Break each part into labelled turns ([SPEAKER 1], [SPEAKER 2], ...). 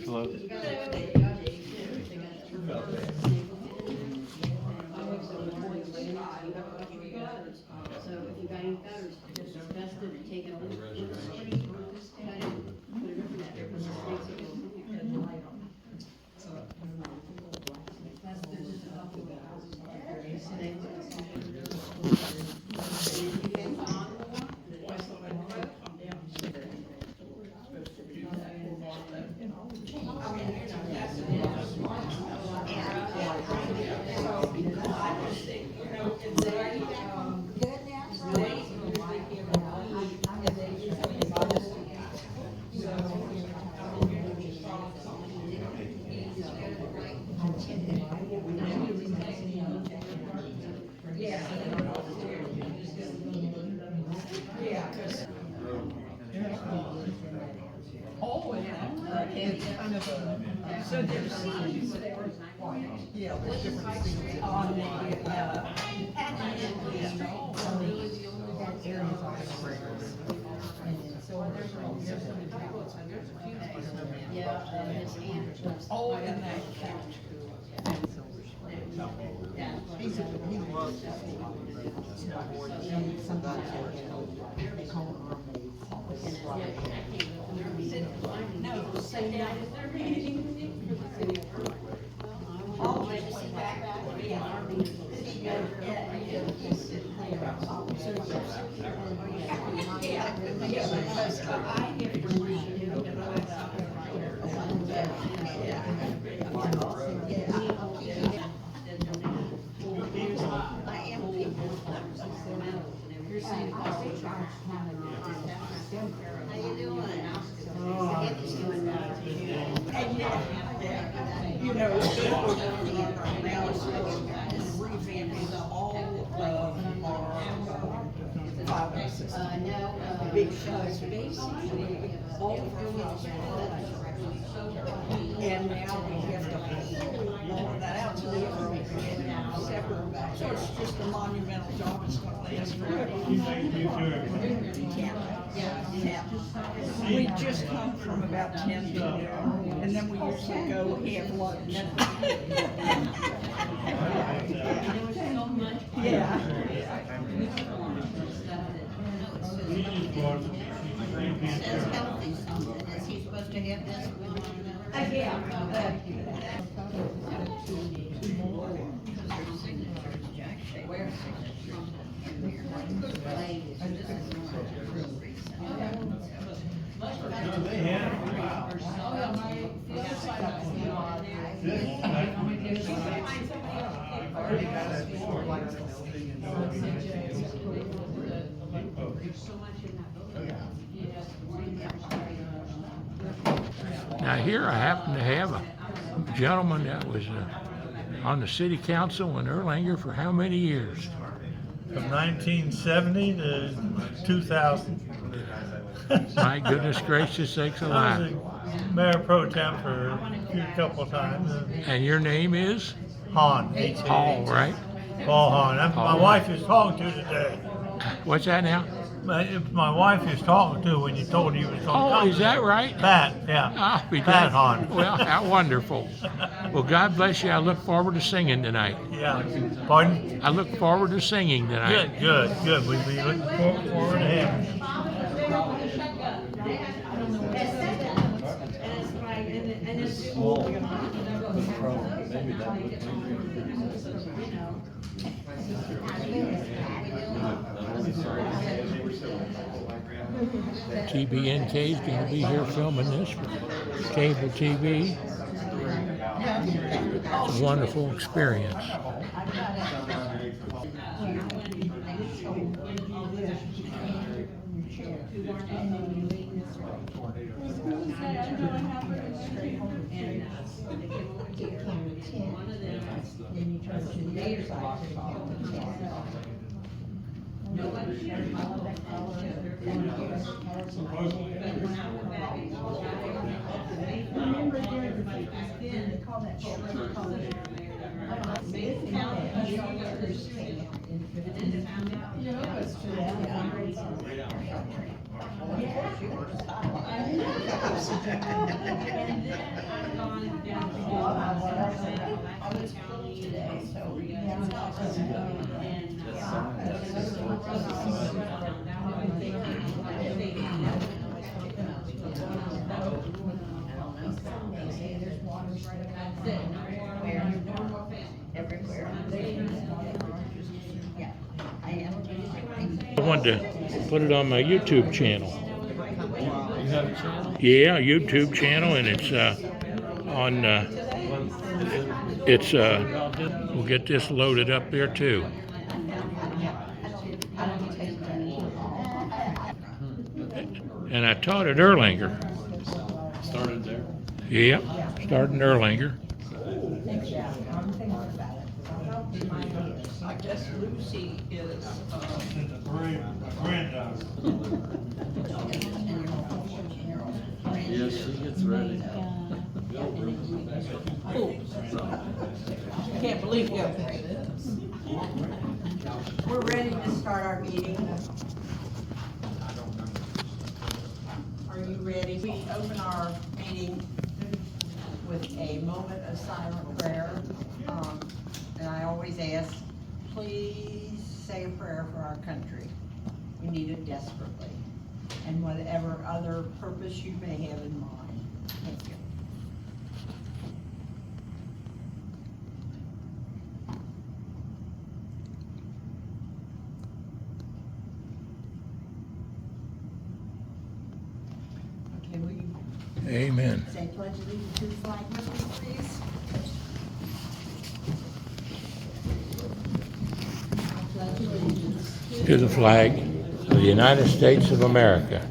[SPEAKER 1] Hello.
[SPEAKER 2] So if you got any gutters, just best to take it on the street, cut it, put it over that, because the snakes will go in there.
[SPEAKER 3] It's kind of a, so there's seeds, yeah, there's different seeds on the, areas on the springs. And so there's oh, and that couch. He loves snowboarding, and sometimes they call them mermaids. No, same night as their meeting. Oh, wait, see back.
[SPEAKER 2] How you doing?
[SPEAKER 3] You know, now it's revamping all of our 5 and 6 big shows, basically all of our fields are and now we have to lower that out to the separate. So it's just a monumental job. It's going to last forever. Yeah. We just come from about 10 to noon, and then we usually go have lunch. Yeah.
[SPEAKER 2] It says healthy something, is he supposed to have this one on another?
[SPEAKER 3] Yeah.
[SPEAKER 4] Now here I happen to have a gentleman that was on the city council in Erlanger for how many years?
[SPEAKER 1] From 1970 to 2000.
[SPEAKER 4] My goodness gracious sakes
[SPEAKER 1] I
[SPEAKER 4] alive.
[SPEAKER 1] was mayor pro tem for a couple of times.
[SPEAKER 4] And your name is?
[SPEAKER 1] Hahn,
[SPEAKER 4] Paul, right?
[SPEAKER 1] Paul Hahn. That's my wife is talking to today.
[SPEAKER 4] What's that now?
[SPEAKER 1] My wife is talking to when you told her you was talking.
[SPEAKER 4] Oh, is that right?
[SPEAKER 1] Pat, yeah.
[SPEAKER 4] Ah, we
[SPEAKER 1] Pat
[SPEAKER 4] did.
[SPEAKER 1] Hahn.
[SPEAKER 4] Well, how wonderful. Well, God bless you. I look forward to singing tonight.
[SPEAKER 1] Yeah. Pardon?
[SPEAKER 4] I look forward to singing tonight.
[SPEAKER 1] Good. We'll be looking forward to having you.
[SPEAKER 4] TBNK is going to be here filming this for cable TV. It's a wonderful experience. I wanted to put it on my YouTube channel.
[SPEAKER 5] You have a channel?
[SPEAKER 4] Yeah, YouTube channel, and it's on. We'll get this loaded up there too. And I taught at Erlanger.
[SPEAKER 5] Started there?
[SPEAKER 4] Yeah, started in Erlanger.
[SPEAKER 3] I guess Lucy is,
[SPEAKER 1] Granddaughter.
[SPEAKER 5] Yes, she gets ready.
[SPEAKER 3] can't believe you. We're ready to start our meeting. Are you ready? We open our meeting with a moment of silent prayer. And I always ask, please say a prayer for our country. We need it desperately. And whatever other purpose you may have in mind. Thank you. Okay, will you
[SPEAKER 4] Amen.
[SPEAKER 3] say pledge allegiance to the flag, please?
[SPEAKER 4] To the flag of the United States of America,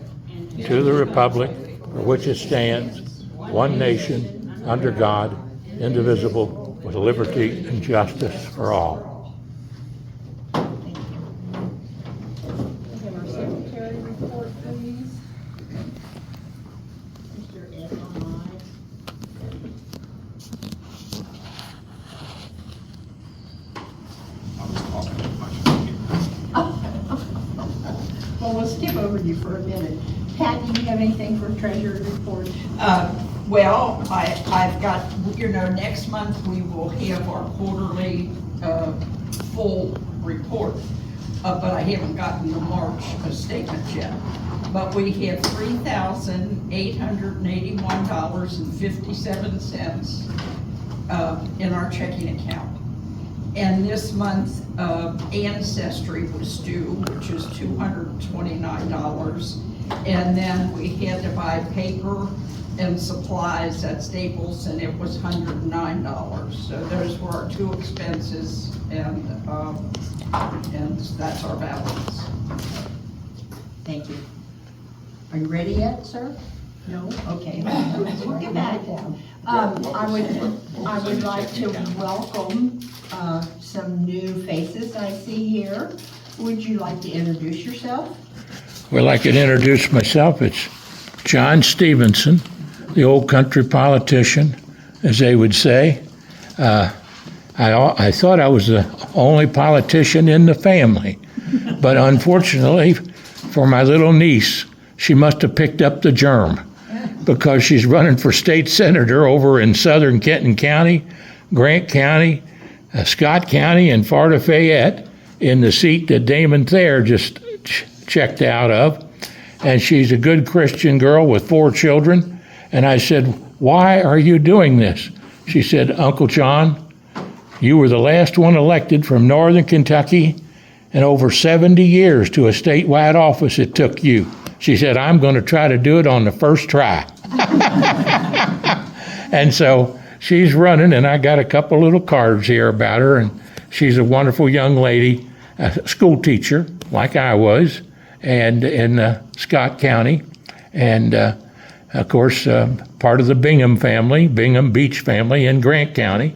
[SPEAKER 4] to the republic for which it stands, one nation, under God, indivisible, with liberty and justice for all.
[SPEAKER 3] Have our secretary report, please. Mr. Erlanger. Well, we'll skip over you for a minute. Pat, do you have anything for treasurer report?
[SPEAKER 6] Well, I've got, next month we will have our quarterly, full report. But I haven't gotten the March statement yet. But we have $3,881.57, in our checking account. And this month, Ancestry was due, which is $229. And then we had to buy paper and supplies at Staples, and it was $109. So those were our two expenses, and that's our balance.
[SPEAKER 3] Thank you. Are you ready yet, sir? No? Okay. We'll get back down. I would like to welcome some new faces I see here. Would you like to introduce yourself?
[SPEAKER 4] Well, I could introduce myself. It's John Stephenson, the old country politician, as they would say. I thought I was the only politician in the family, but unfortunately for my little niece, she must have picked up the germ, because she's running for state senator over in southern Kenton County, Grant County, Scott County, and Florida Fayette, in the seat that Damon Thayer just checked out of. And she's a good Christian girl with 4 children. And I said, "Why are you doing this?" She said, "Uncle John, you were the last one elected from northern Kentucky, and over 70 years to a statewide office it took you. She said, I'm going to try to do it on the first try. And so she's running, and I got a couple little cards here about her, and she's a wonderful young lady, a school teacher, like I was, and in Scott County, and of course, part of the Bingham family, Bingham Beach family in Grant County,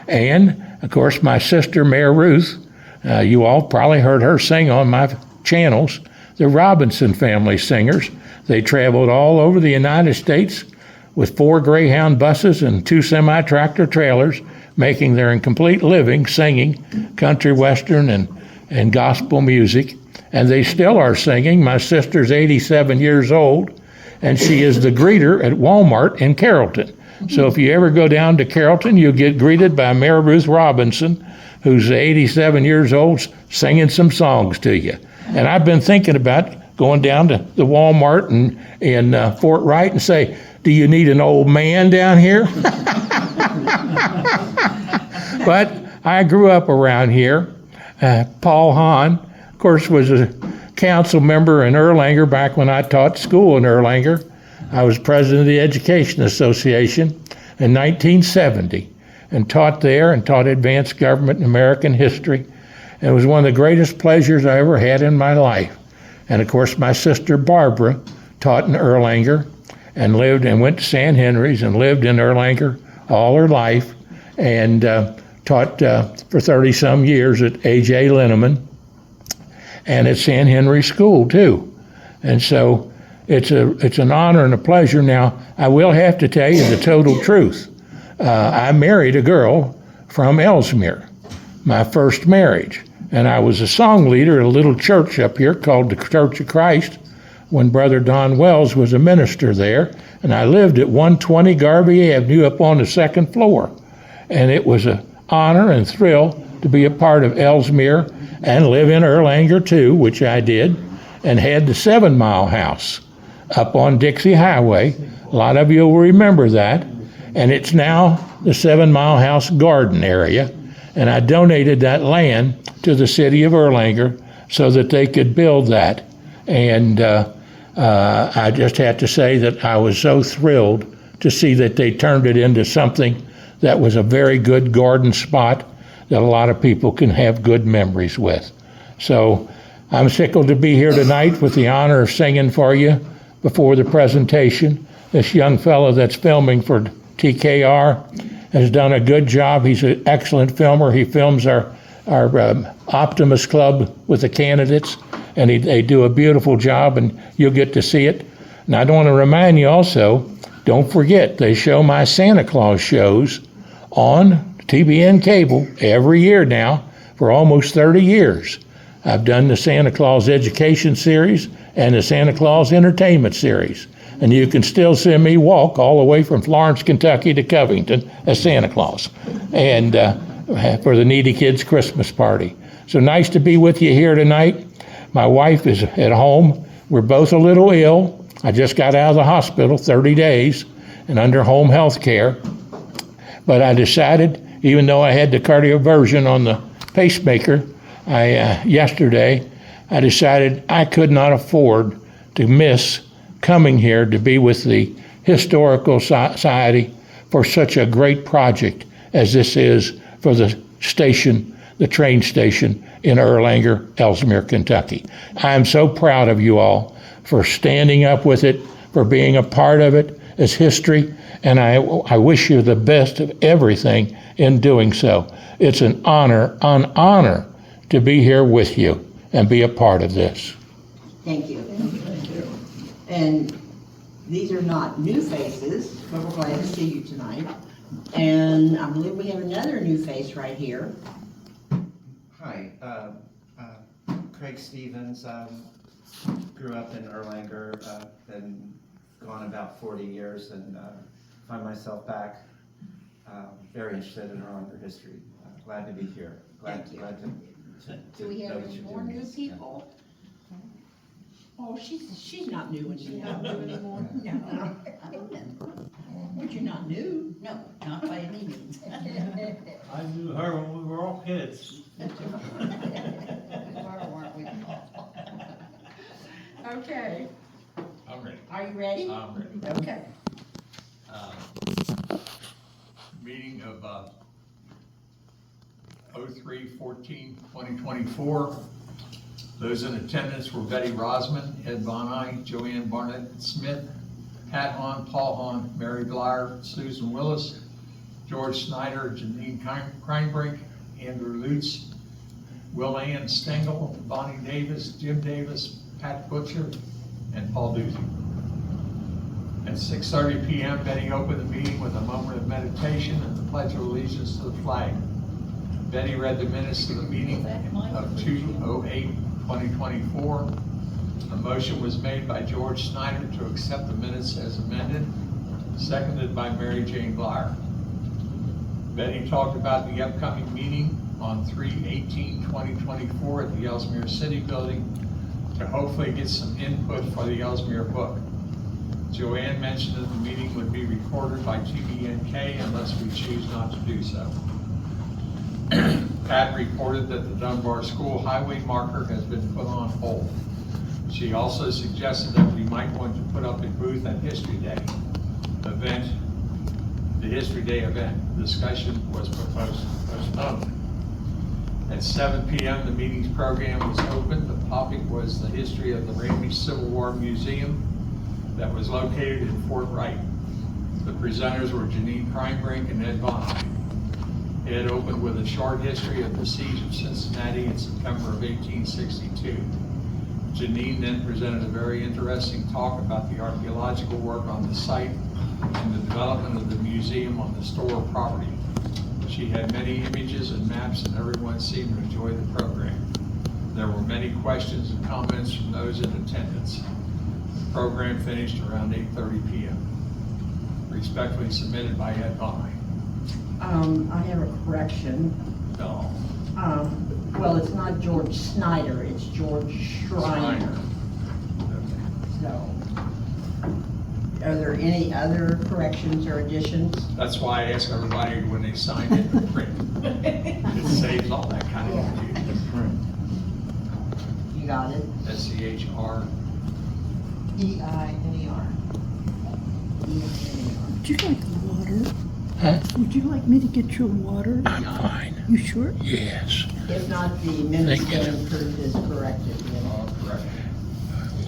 [SPEAKER 4] and of course, my sister, Mary Ruth. You all probably heard her sing on my channels, the Robinson family singers. They traveled all over the United States with 4 Greyhound buses and 2 semi-tractor trailers, making their complete living singing country western and gospel music. And they still are singing. My sister's 87 years old, and she is the greeter at Walmart in Carrollton. So if you ever go down to Carrollton, you'll get greeted by Mary Ruth Robinson, who's 87 years old, singing some songs to you. And I've been thinking about going down to the Walmart in Fort Wright and say, do you need an old man down here? But I grew up around here. Paul Hahn, of course, was a council member in Erlanger back when I taught school in Erlanger. I was president of the Education Association in 1970 and taught there and taught advanced government and American history. And it was one of the greatest pleasures I ever had in my life. And of course, my sister Barbara taught in Erlanger and lived and went to San Henry's and lived in Erlanger all her life, and taught for 30-some years at A.J. Linneman and at San Henry School too. And so it's an honor and a pleasure. Now, I will have to tell you the total truth. I married a girl from Elsmere, my first marriage, and I was a song leader at a little church up here called the Church of Christ when Brother Don Wells was a minister there, and I lived at 120 Garvey Avenue up on the 2nd floor. And it was an honor and thrill to be a part of Elsmere and live in Erlanger too, which I did, and had the 7 Mile House up on Dixie Highway. A lot of you will remember that. And it's now the 7 Mile House garden area. And I donated that land to the city of Erlanger so that they could build that. And I just have to say that I was so thrilled to see that they turned it into something that was a very good garden spot that a lot of people can have good memories with. So I'm tickled to be here tonight with the honor of singing for you before the presentation. This young fellow that's filming for TKR has done a good job. He's an excellent filmer. He films our Optimus Club with the candidates, and they do a beautiful job, and you'll get to see it. And I want to remind you also, don't forget, they show my Santa Claus shows on TBN cable every year now for almost 30 years. I've done the Santa Claus Education Series and the Santa Claus Entertainment Series. And you can still see me walk all the way from Florence, Kentucky to Covington as Santa Claus, and for the Needy Kids Christmas party. So nice to be with you here tonight. My wife is at home. We're both a little ill. I just got out of the hospital 30 days and under home health care. But I decided, even though I had the cardioversion on the pacemaker yesterday, I decided I could not afford to miss coming here to be with the Historical Society for such a great project as this is for the station, the train station in Erlanger, Elsmere, Kentucky. I'm so proud of you all for standing up with it, for being a part of it as history, and I wish you the best of everything in doing so. It's an honor to be here with you and be a part of this.
[SPEAKER 7] Thank you. And these are not new faces, but we're glad to see you tonight. And I believe we have another new face right here.
[SPEAKER 8] Hi, Craig Stevens. Grew up in Erlanger, been gone about 40 years, and find myself back. Very interested in Erlanger history. Glad to be here. Glad to
[SPEAKER 7] Do we have
[SPEAKER 8] know that
[SPEAKER 7] any
[SPEAKER 8] you're
[SPEAKER 7] more
[SPEAKER 8] doing
[SPEAKER 7] new
[SPEAKER 8] this.
[SPEAKER 7] people? Oh, she's not new anymore. No. But you're not new. No, not by any means.
[SPEAKER 1] I knew her when we were all kids.
[SPEAKER 7] Okay.
[SPEAKER 4] I'm ready.
[SPEAKER 7] Are you ready?
[SPEAKER 4] I'm ready.
[SPEAKER 7] Okay.
[SPEAKER 4] Meeting of 03/14/2024. Those in attendance were Betty Rosman, Ed Bonai, Joanne Barnett Smith, Pat Hahn, Paul Hahn, Mary Blyer, Susan Willis, George Snyder, Janine Kreinbrink, Andrew Lutz, Will Ann Stengel, Bonnie Davis, Jim Davis, Pat Butcher, and Paul Doozy. At 6:30 p.m., Betty opened the meeting with a moment of meditation and the Pledge of Allegiance to the flag. Betty read the minutes of the meeting of 2/08/2024. A motion was made by George Snyder to accept the minutes as amended, seconded by Mary Jane Blyer. Betty talked about the upcoming meeting on 3/18/2024 at the Elsmere City Building to hopefully get some input for the Elsmere book. Joanne mentioned that the meeting would be recorded by TVNK unless we choose not to do so. Pat reported that the Dunbar School highway marker has been put on hold. She also suggested that we might want to put up a booth at History Day event, the History Day event. Discussion was postponed. At 7 p.m., the meeting's program was opened. The topic was the history of the Ramey Civil War Museum that was located in Fort Wright. The presenters were Janine Kreinbrink and Ed Bonai. Ed opened with a short history of the siege of Cincinnati in September of 1862. Janine then presented a very interesting talk about the archaeological work on the site and the development of the museum on the store property. She had many images and maps, and everyone seemed to enjoy the program. There were many questions and comments from those in attendance. The program finished around 8:30 p.m. Respectfully submitted by Ed Bonai.
[SPEAKER 7] I have a correction.
[SPEAKER 4] No.
[SPEAKER 7] Well, it's not George Snyder, it's George Schreiner. So, are there any other corrections or additions?
[SPEAKER 4] That's why I ask everybody when they sign it to print. It saves all that kind of confusion.
[SPEAKER 7] You got it?
[SPEAKER 4] SCHR.
[SPEAKER 3] EINER.
[SPEAKER 9] Would you like water?
[SPEAKER 4] Huh?
[SPEAKER 9] Would you like me to get your water?
[SPEAKER 4] I'm fine.
[SPEAKER 9] You sure?
[SPEAKER 4] Yes.
[SPEAKER 7] If not, the minutes
[SPEAKER 4] Thank you.
[SPEAKER 7] stand approved as corrected.
[SPEAKER 4] All correct.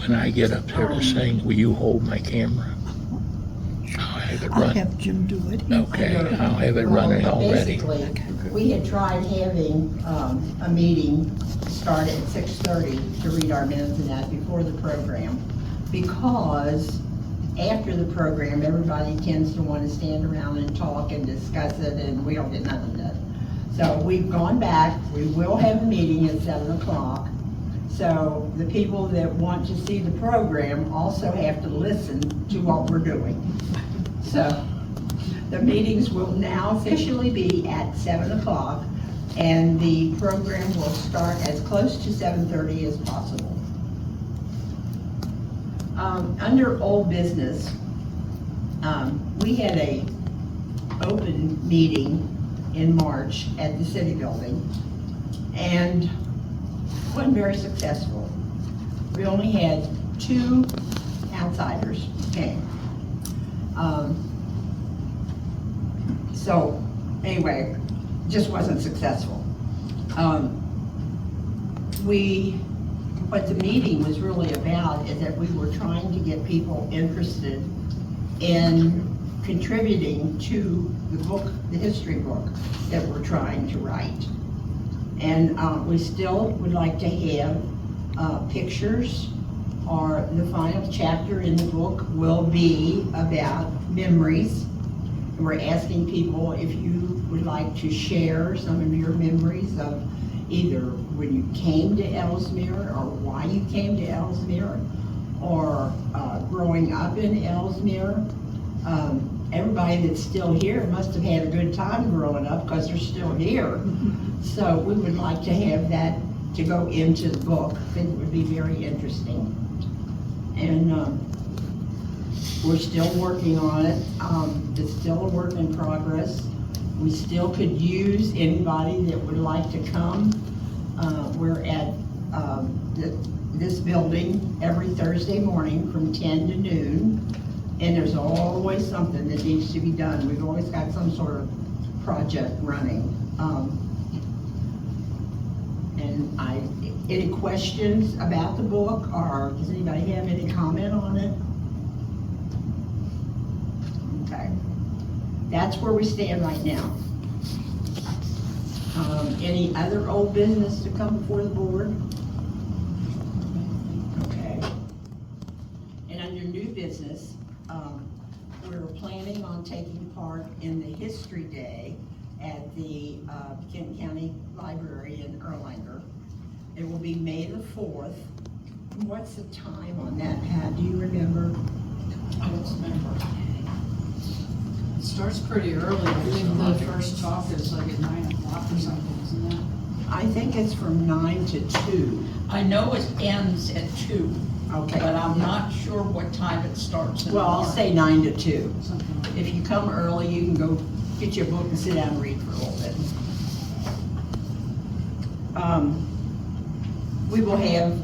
[SPEAKER 4] When I get up there to sing, will you hold my camera? I'll have it
[SPEAKER 9] I'll
[SPEAKER 4] run.
[SPEAKER 9] have Jim do it.
[SPEAKER 4] Okay, I'll have it running already.
[SPEAKER 7] Basically, we had tried having a meeting start at 6:30 to read our minutes and that before the program, because after the program, everybody tends to want to stand around and talk and discuss it, and we don't get nothing done. So we've gone back, we will have a meeting at 7 o'clock. So the people that want to see the program also have to listen to what we're doing. So the meetings will now officially be at 7 o'clock, and the program will start as close to 7:30 as possible. Under old business, we had a open meeting in March at the city building, and wasn't very successful. We only had 2 outsiders came. So anyway, just wasn't successful. What the meeting was really about is that we were trying to get people interested in contributing to the book, the history book that we're trying to write. And we still would like to have pictures, or the final chapter in the book will be about memories. We're asking people if you would like to share some of your memories of either when you came to Elsmere, or why you came to Elsmere, or growing up in Elsmere. Everybody that's still here must have had a good time growing up because they're still here. So we would like to have that to go into the book. I think it would be very interesting. And we're still working on it. It's still a work in progress. We still could use anybody that would like to come. We're at the this building every Thursday morning from 10 to noon. And there's always something that needs to be done. We've always got some sort of project running. And any questions about the book, or does anybody have any comment on it? Okay. That's where we stand right now. Any other old business to come before the board? Okay. And under new business, we're planning on taking part in the History Day at the Kenton County Library in Erlanger. It will be May the 4th. What's the time on that, Pat? Do you remember?
[SPEAKER 6] I don't remember. It starts pretty early. I think the first talk is like at 9 o'clock or something, isn't it?
[SPEAKER 7] I think it's from 9 to 2.
[SPEAKER 3] I know it ends at 2,
[SPEAKER 7] Okay.
[SPEAKER 3] but I'm not sure what time it starts.
[SPEAKER 7] Well, I'll say 9 to 2.
[SPEAKER 6] Something like
[SPEAKER 7] If you come early, you can go get your book and sit down and read for a little bit. We will have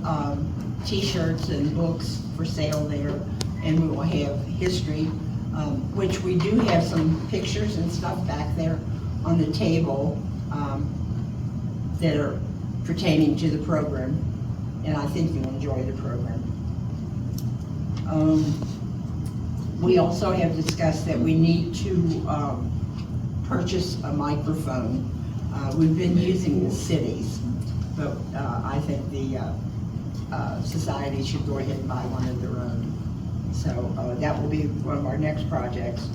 [SPEAKER 7] t-shirts and books for sale there, and we will have history, which we do have some pictures and stuff back there on the table that are pertaining to the program, and I think you'll enjoy the program. We also have discussed that we need to purchase a microphone. We've been using the cities, but I think the society should go ahead and buy one of their own. So that will be one of our next projects.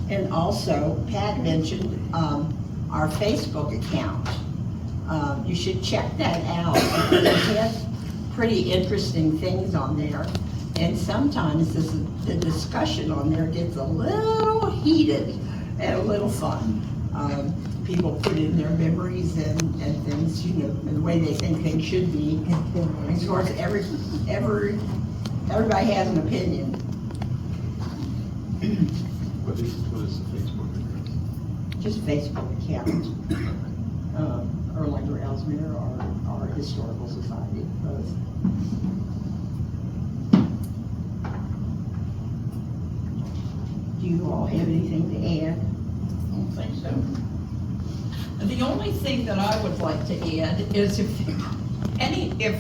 [SPEAKER 7] And also, Pat mentioned our Facebook account. You should check that out because it has pretty interesting things on there. And sometimes the discussion on there gets a little heated and a little fun. People put in their memories and things, you know, the way they think things should be. Of course, everybody has an opinion.
[SPEAKER 5] What is the Facebook address?
[SPEAKER 7] Just Facebook account. Erlanger, Elsmere, or Historical Society, both. Do you all have anything to add?
[SPEAKER 3] I don't think so. The only thing that I would like to add is if any of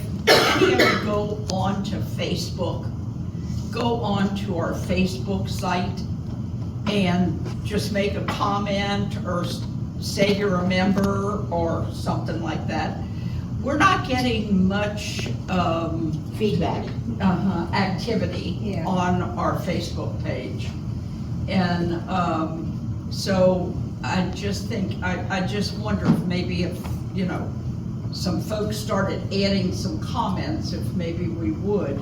[SPEAKER 3] you go onto Facebook, go onto our Facebook site and just make a comment or say you're a member or something like that. We're not getting much
[SPEAKER 7] Feedback.
[SPEAKER 3] activity
[SPEAKER 7] Yeah.
[SPEAKER 3] on our Facebook page. And so I just think, I just wonder if maybe if, you know, some folks started adding some comments, if maybe we would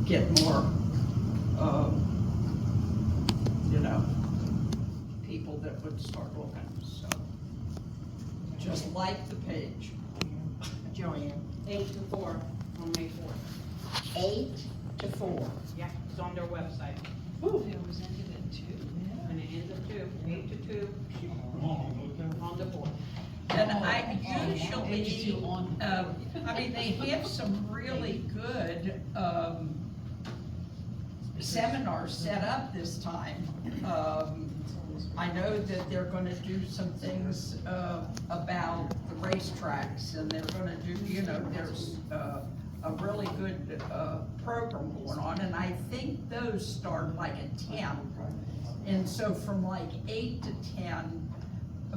[SPEAKER 3] get more, you know, people that would start looking, so. Just like the page.
[SPEAKER 7] Joanne?
[SPEAKER 10] 8 to 4 on May 4th.
[SPEAKER 7] 8 to 4.
[SPEAKER 10] Yeah, it's on their website.
[SPEAKER 6] It was ended at 2.
[SPEAKER 10] And it ends at 2, 8 to 2, on the 4th.
[SPEAKER 3] And I usually, I mean, they have some really good, seminars set up this time. I know that they're gonna do some things, about the racetracks, and they're gonna do, you know, there's, a really good, program going on, and I think those start like at 10. And so from like 8 to 10,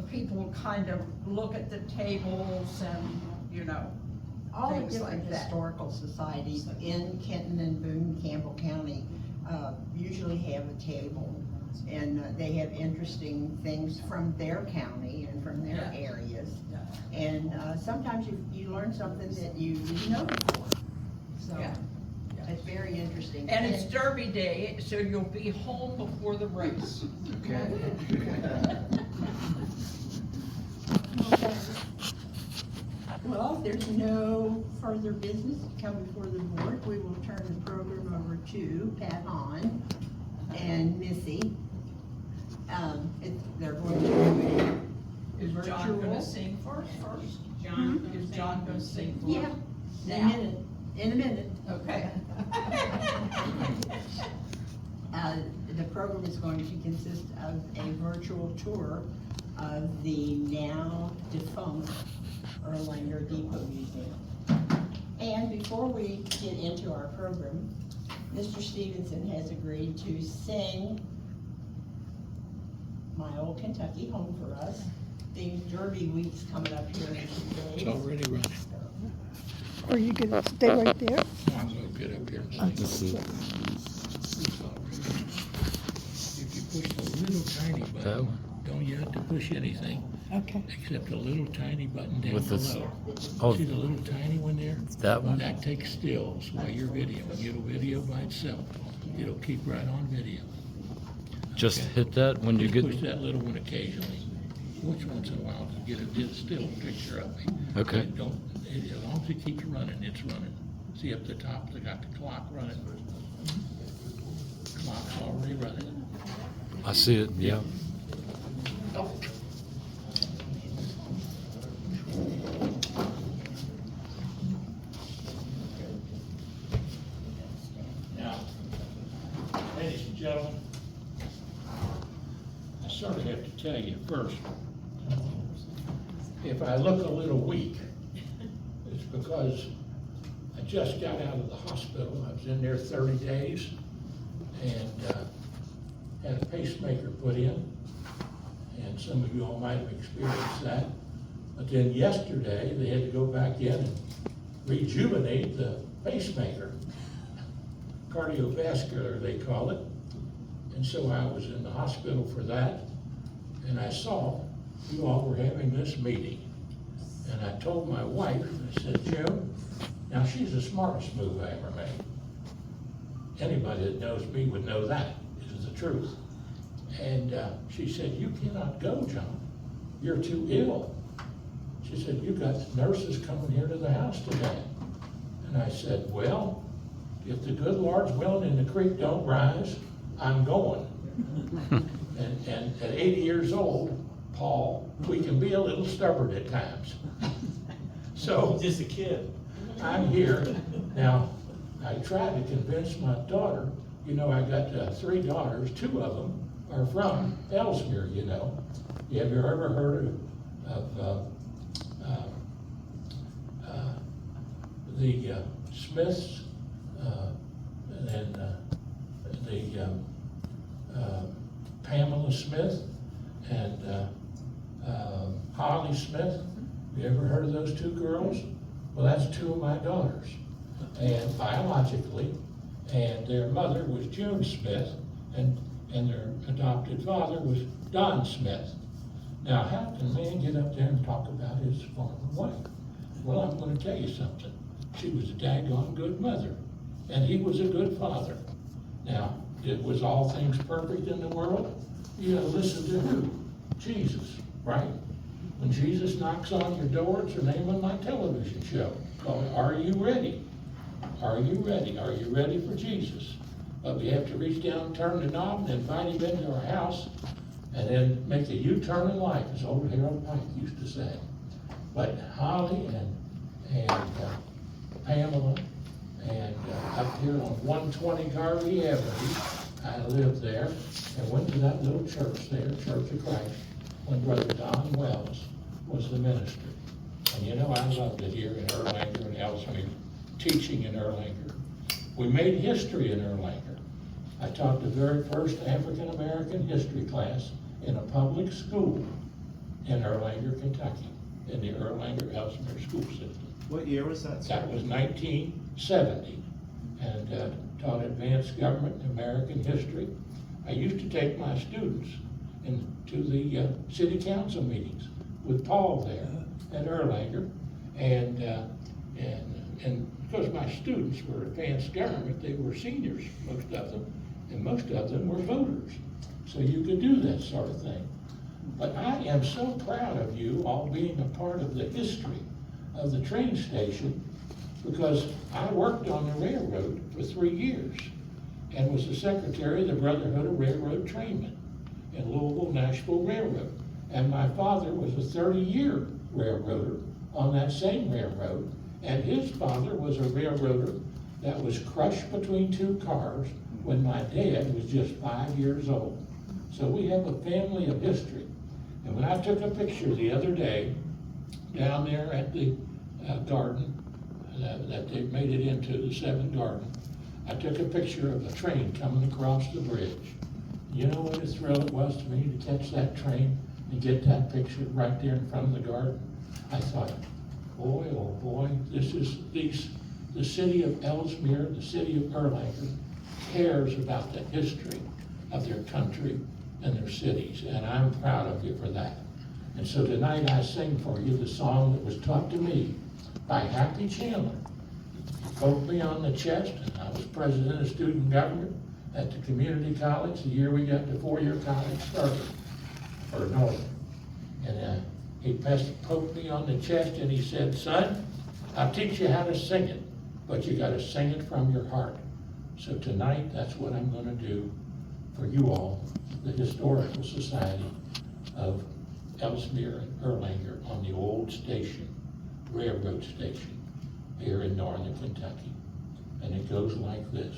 [SPEAKER 3] people kind of look at the tables and, you know,
[SPEAKER 7] All the
[SPEAKER 3] things
[SPEAKER 7] different
[SPEAKER 3] like that.
[SPEAKER 7] historical societies in Kenton and Boone, Campbell County, usually have a table. And they have interesting things from their county and from their
[SPEAKER 3] Yeah.
[SPEAKER 7] areas.
[SPEAKER 3] Yeah.
[SPEAKER 7] And sometimes you learn something that you didn't know before. So
[SPEAKER 3] Yeah.
[SPEAKER 7] it's very interesting.
[SPEAKER 3] And it's Derby Day, so you'll be home before the race.
[SPEAKER 7] Well, if there's no further business to come before the board, we will turn the program over to Pat Hahn and Missy. They're going to do
[SPEAKER 3] Is
[SPEAKER 7] a
[SPEAKER 3] John gonna
[SPEAKER 7] virtual.
[SPEAKER 3] sing first?
[SPEAKER 10] John,
[SPEAKER 3] Is John gonna sing first?
[SPEAKER 7] Yeah,
[SPEAKER 6] Now,
[SPEAKER 7] In a minute.
[SPEAKER 6] okay.
[SPEAKER 7] The program is going to consist of a virtual tour of the now defunct Erlanger Depot Museum. And before we get into our program, Mr. Stephenson has agreed to sing My Old Kentucky Home for us. The Derby week's coming up here in a few days.
[SPEAKER 4] It's already running.
[SPEAKER 9] Are you gonna stay right there?
[SPEAKER 4] I'm gonna get up here and see. If you push the little tiny button, don't you have to push anything
[SPEAKER 9] Okay.
[SPEAKER 4] except a little tiny button down
[SPEAKER 11] With this-
[SPEAKER 4] below.
[SPEAKER 11] oh.
[SPEAKER 4] See the little tiny one there?
[SPEAKER 11] That one?
[SPEAKER 4] That takes stills while you're videoing. It'll video by itself. It'll keep right on video.
[SPEAKER 11] Just
[SPEAKER 4] Okay.
[SPEAKER 11] hit that when you
[SPEAKER 4] Just
[SPEAKER 11] get,
[SPEAKER 4] push that little one occasionally, which once in a while to get a still picture of me.
[SPEAKER 11] Okay.
[SPEAKER 4] But don't, as long as it keeps running, it's running. See up the top, they got the clock running. Clock's already running.
[SPEAKER 11] I see it, yeah.
[SPEAKER 4] Now, ladies and gentlemen, I sort of have to tell you first, if I look a little weak, it's because I just got out of the hospital. I was in there 30 days and had a pacemaker put in. And some of you all might have experienced that. But then yesterday, they had to go back in and rejuvenate the pacemaker. Cardiovascular, they call it. And so I was in the hospital for that. And I saw you all were having this meeting. And I told my wife, I said, Jim, now she's the smartest move I ever made. Anybody that knows me would know that. It is the truth. And she said, you cannot go, John. You're too ill. She said, you've got nurses coming here to the house today. And I said, well, if the good Lord's willing and the creek don't rise, I'm going. And at 80 years old, Paul, we can be a little stubborn at times. So
[SPEAKER 5] Just a kid.
[SPEAKER 4] I'm here. Now, I tried to convince my daughter, you know, I got 3 daughters, 2 of them are from Elsmere, you know. Have you ever heard of the Smiths and the Pamela Smith and Holly Smith? You ever heard of those 2 girls? Well, that's 2 of my daughters, and biologically, and their mother was June Smith, and their adopted father was Don Smith. Now, how can a man get up there and talk about his former wife? Well, I'm going to tell you something. She was a daggone good mother, and he was a good father. Now, was all things perfect in the world? You gotta listen to who? Jesus, right? When Jesus knocks on your door, it's the name of my television show called Are You Ready? Are you ready? Are you ready for Jesus? But we have to reach down, turn the knob, and invite him into our house, and then make a U-turn in life, as old Harold Pike used to say. But Holly and Pamela, and up here on 120 Garvey Avenue, I lived there and went to that little church there, Church of Christ, when Brother Don Wells was the minister. And you know, I loved it here in Erlanger and Elsmere, teaching in Erlanger. We made history in Erlanger. I taught the very first African-American history class in a public school in Erlanger, Kentucky, in the Erlanger-Elsmere school system.
[SPEAKER 5] What year was that?
[SPEAKER 4] That was 1970, and taught advanced government and American history. I used to take my students into the city council meetings with Paul there at Erlanger, and because my students were advanced government, they were seniors, most of them, and most of them were voters. So you could do that sort of thing. But I am so proud of you all being a part of the history of the train station, because I worked on the railroad for 3 years and was the secretary of the Brotherhood of Railroad Trainmen in Louisville Nashville Railroad. And my father was a 30-year railroader on that same railroad, And his father was a railroader that was crushed between two cars when my dad was just 5 years old. So we have a family of history. And when I took a picture the other day down there at the garden, that they made it into the 7th garden, I took a picture of a train coming across the bridge. You know what a thrill it was to me to catch that train and get that picture right there in front of the garden? I thought, boy, oh boy, the city of Elsmere, the city of Erlanger, cares about the history of their country and their cities, and I'm proud of you for that. And so tonight I sing for you the song that was taught to me by Happy Chandler. He poked me on the chest, and I was president of student government at the community college the year we got the 4-year college started, for Northern. And he poked me on the chest and he said, son, I'll teach you how to sing it, but you gotta sing it from your heart. So tonight, that's what I'm gonna do for you all, the Historical Society of Elsmere and Erlanger on the old station, railroad station, here in northern Kentucky. And it goes like this.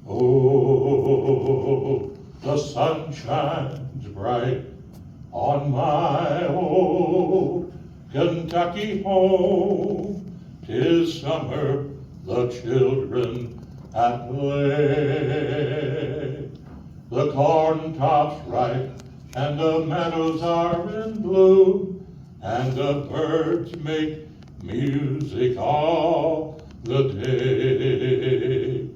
[SPEAKER 4] Oh, the sun shines bright on my old Kentucky home. 'Tis summer, the children at play. The corn top's ripe and the meadows are in bloom, and the birds make music all the day.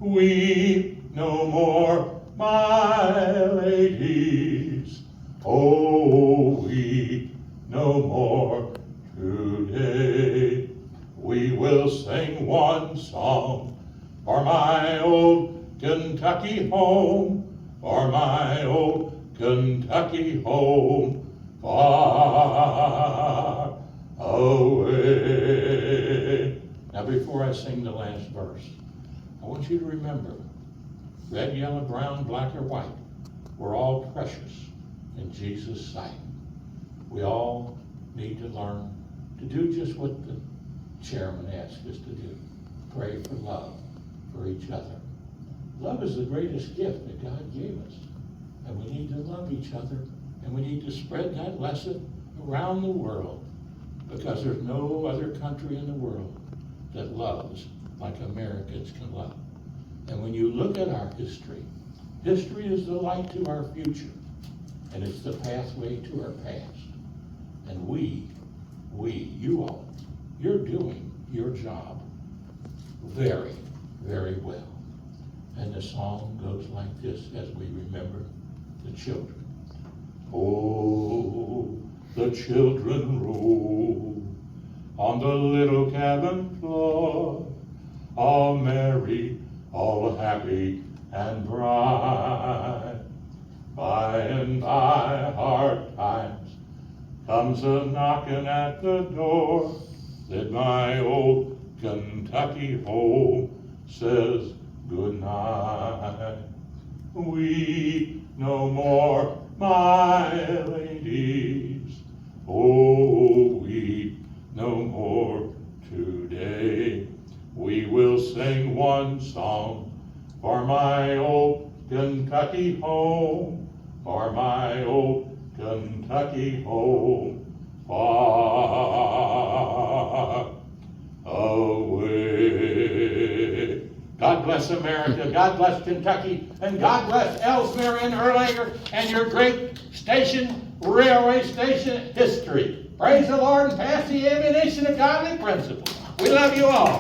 [SPEAKER 4] Weep no more, my ladies, oh, weep no more today. We will sing one song for my old Kentucky home, for my old Kentucky home, far away. Now before I sing the last verse, I want you to remember, red, yellow, brown, black, or white, we're all precious in Jesus' sight. We all need to learn to do just what the chairman asked us to do. Pray for love for each other. Love is the greatest gift that God gave us. And we need to love each other, and we need to spread that lesson around the world, because there's no other country in the world that loves like Americans can love. And when you look at our history, history is the light to our future, and it's the pathway to our past. And you all, you're doing your job very, very well. And the song goes like this as we remember the children. Oh, the children roll on the little cabin floor, all merry, all happy and bright. By and by hard times comes a knocking at the door, that my old Kentucky home says good night. Weep no more, my ladies, oh, weep no more today. We will sing one song for my old Kentucky home, for my old Kentucky home, far away. God bless America, God bless Kentucky, and God bless Elsmere and Erlanger and your great station, railway station history. Praise the Lord and pass the ammunition of godly principles. We love you all.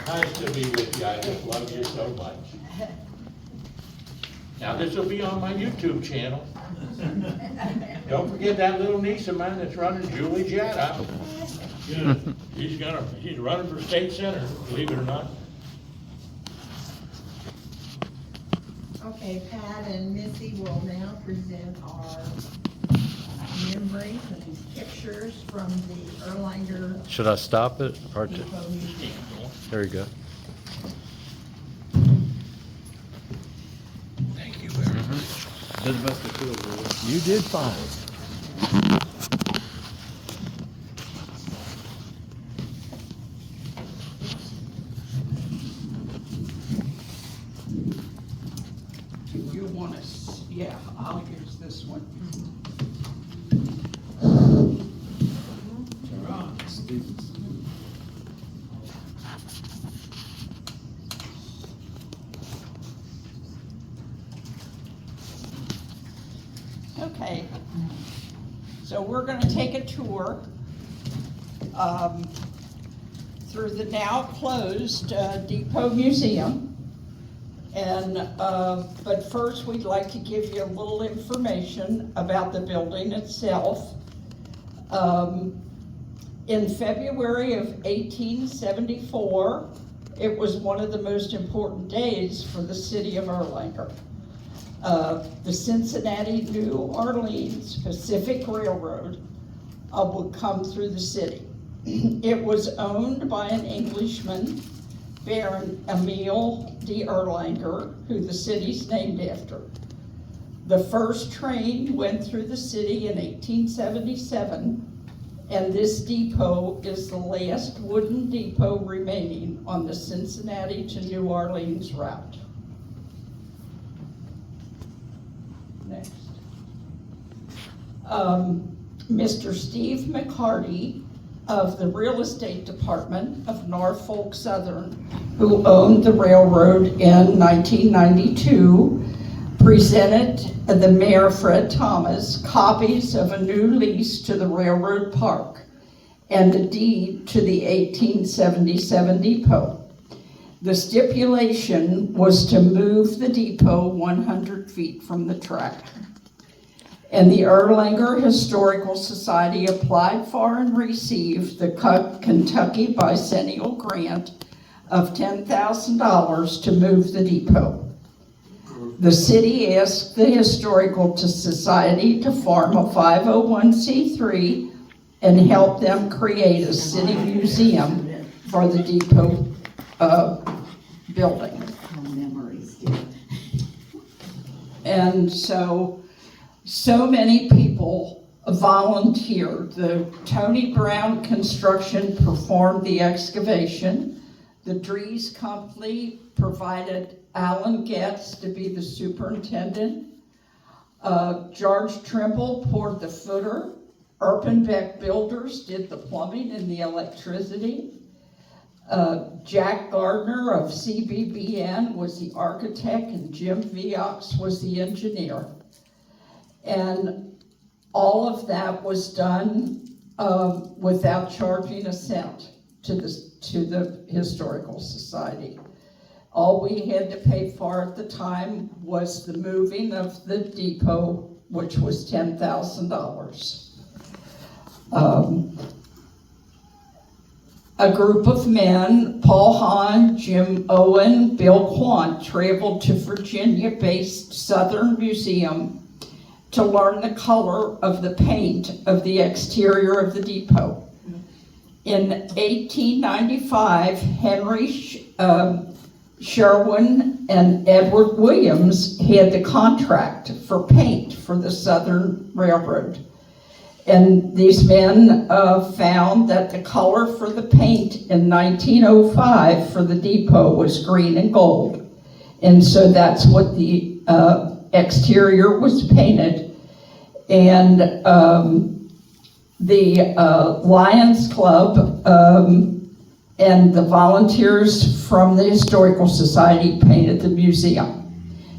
[SPEAKER 4] Nice to be with you. I just love you so much. Now this will be on my YouTube channel. Don't forget that little niece of mine that's running, Julie Jetta. She's running for state senator, believe it or not.
[SPEAKER 7] Okay, Pat and Missy will now present our memories and pictures from the Erlanger
[SPEAKER 11] Should I stop it?
[SPEAKER 7] Depot Museum.
[SPEAKER 11] There you go.
[SPEAKER 4] Thank you very much.
[SPEAKER 5] Did the best I could, really.
[SPEAKER 4] You did fine.
[SPEAKER 6] You want to, yeah, I'll use this one.
[SPEAKER 5] Stephenson.
[SPEAKER 6] Okay, so we're going to take a tour through the now closed Depot Museum. And, but first we'd like to give you a little information about the building itself. In February of 1874, it was one of the most important days for the city of Erlanger. The Cincinnati New Orleans Pacific Railroad would come through the city. It was owned by an Englishman, Baron Emile de Erlanger, who the city's named after. The first train went through the city in 1877, and this depot is the last wooden depot remaining on the Cincinnati to New Orleans route. Next. Mr. Steve McCarty of the Real Estate Department of Norfolk Southern, who owned the railroad in 1992, presented the Mayor Fred Thomas copies of a new lease to the railroad park and a deed to the 1877 depot. The stipulation was to move the depot 100 feet from the track. And the Erlanger Historical Society applied for and received the Kentucky Bicentennial Grant of $10,000 to move the depot. The city asked the Historical Society to form a 501c3 and help them create a city museum for the depot building. And so many people volunteered. The Tony Brown Construction performed the excavation. The Dries Company provided Alan Getz to be the superintendent. George Trimble poured the footer. Erpenbeck Builders did the plumbing and the electricity. Jack Gardner of CBBN was the architect, and Jim Viox was the engineer. And all of that was done without charging a cent to the Historical Society. All we had to pay for at the time was the moving of the depot, which was $10,000. A group of men, Paul Hahn, Jim Owen, Bill Quant, traveled to Virginia-based Southern Museum to learn the color of the paint of the exterior of the depot. In 1895, Henry Sherwin and Edward Williams had the contract for paint for the Southern Railroad. And these men found that the color for the paint in 1905 for the depot was green and gold. And so that's what the exterior was painted. And the Lions Club and the volunteers from the Historical Society painted the museum.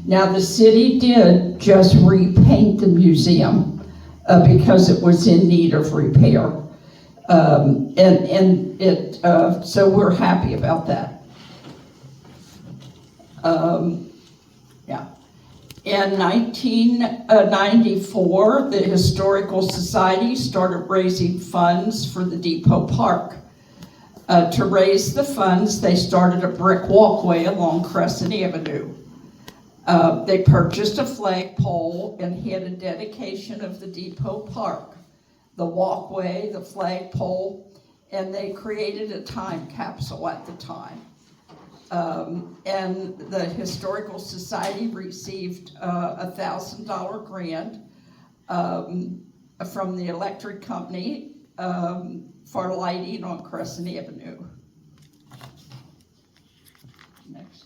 [SPEAKER 6] Now the city did just repaint the museum because it was in need of repair. So we're happy about that. Yeah. In 1994, the Historical Society started raising funds for the depot park. To raise the funds, they started a brick walkway along Crescent Avenue. They purchased a flagpole and had a dedication of the depot park, the walkway, the flagpole, and they created a time capsule at the time. And the Historical Society received a $1,000 grant from the electric company for lighting on Crescent Avenue. Next.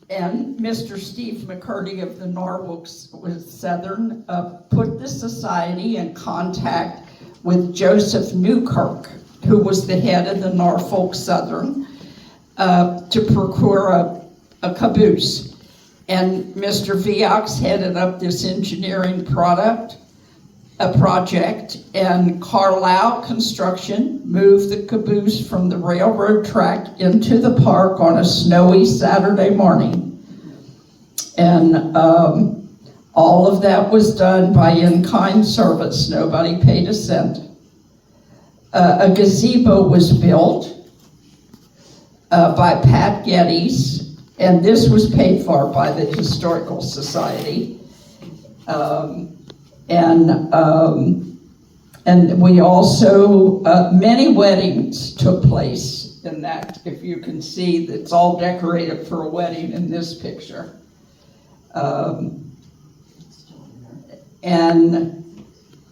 [SPEAKER 6] And Mr. Steve McCurdy of the Norwalk Southern put the society in contact with Joseph Newkirk, who was the head of the Norfolk Southern, to procure a caboose. And Mr. Viox headed up this engineering project, and Carlisle Construction moved the caboose from the railroad track into the park on a snowy Saturday morning. And all of that was done by in-kind service. Nobody paid a cent. A gazebo was built by Pat Geddes, and this was paid for by the Historical Society. And we also, many weddings took place in that. If you can see, it's all decorated for a wedding in this picture. And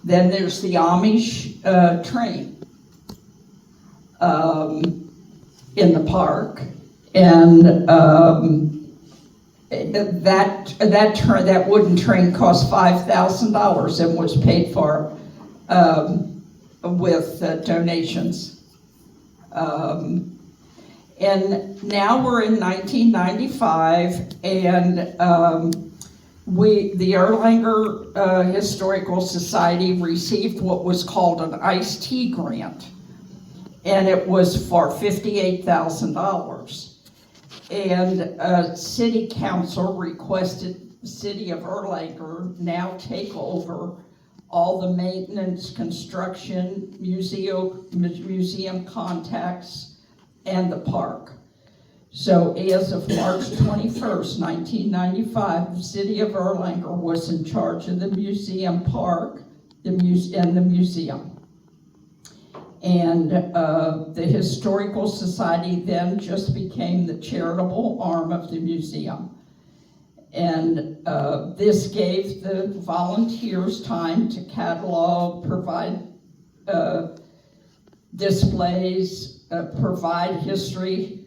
[SPEAKER 6] then there's the Amish train in the park, and that wooden train cost $5,000 and was paid for with donations. And now we're in 1995, and the Erlanger Historical Society received what was called an iced tea grant, and it was for $58,000. And City Council requested the City of Erlanger now take over all the maintenance, construction, museum contacts, and the park. So as of March 21st, 1995, the City of Erlanger was in charge of the museum park and the museum. And the Historical Society then just became the charitable arm of the museum. And this gave the volunteers time to catalog, provide displays, provide history.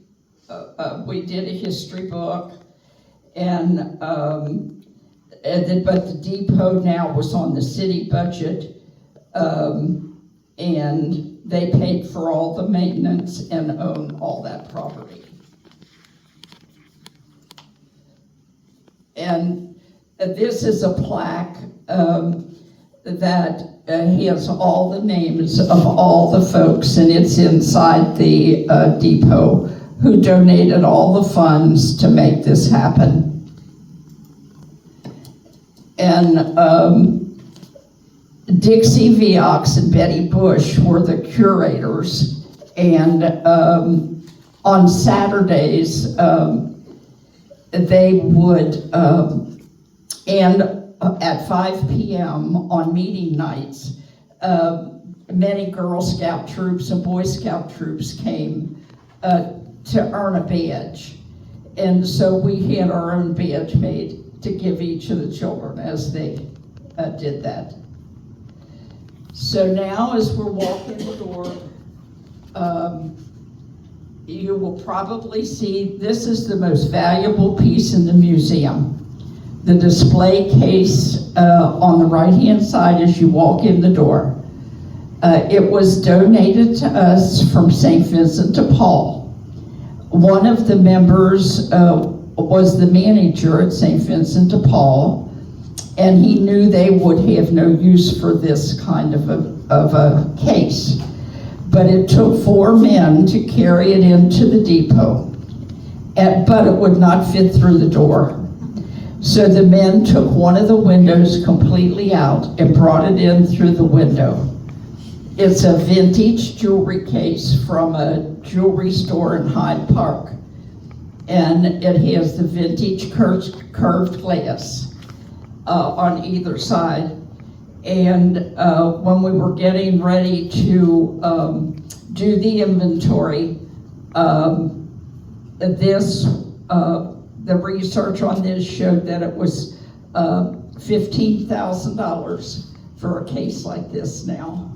[SPEAKER 6] We did a history book, but the depot now was on the city budget, and they paid for all the maintenance and own all that property. And this is a plaque that has all the names of all the folks, and it's inside the depot, who donated all the funds to make this happen. And Dixie Viox and Betty Bush were the curators, and on Saturdays, they would, and at 5 p.m. on meeting nights, many Girl Scout troops and Boy Scout troops came to earn a badge. And so we had our own badge made to give each of the children as they did that. So now as we're walking the door, you will probably see this is the most valuable piece in the museum. The display case on the right-hand side as you walk in the door. It was donated to us from St. Vincent de Paul. One of the members was the manager at St. Vincent de Paul, and he knew they would have no use for this kind of a case. But it took 4 men to carry it into the depot, but it would not fit through the door. So the men took one of the windows completely out and brought it in through the window. It's a vintage jewelry case from a jewelry store in Hyde Park. and it has the vintage curved glass on either side. And when we were getting ready to do the inventory, the research on this showed that it was $15,000 for a case like this now.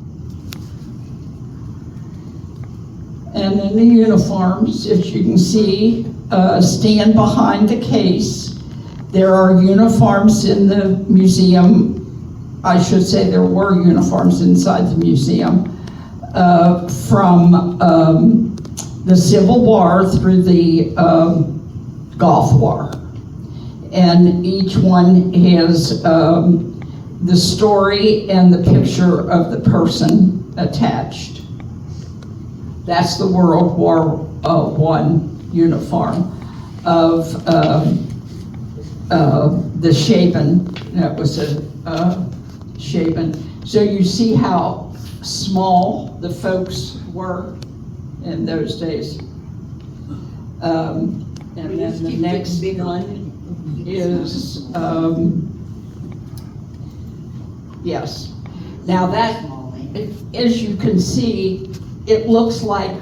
[SPEAKER 6] And then the uniforms, as you can see, stand behind the case. There are uniforms in the museum. I should say there were uniforms inside the museum from the Civil War through the Gulf War. And each one has the story and the picture of the person attached. That's the World War I uniform of the Shaven. That was a Shaven. So you see how small the folks were in those days. And then the next one is, yes. Now that, as you can see, it looks like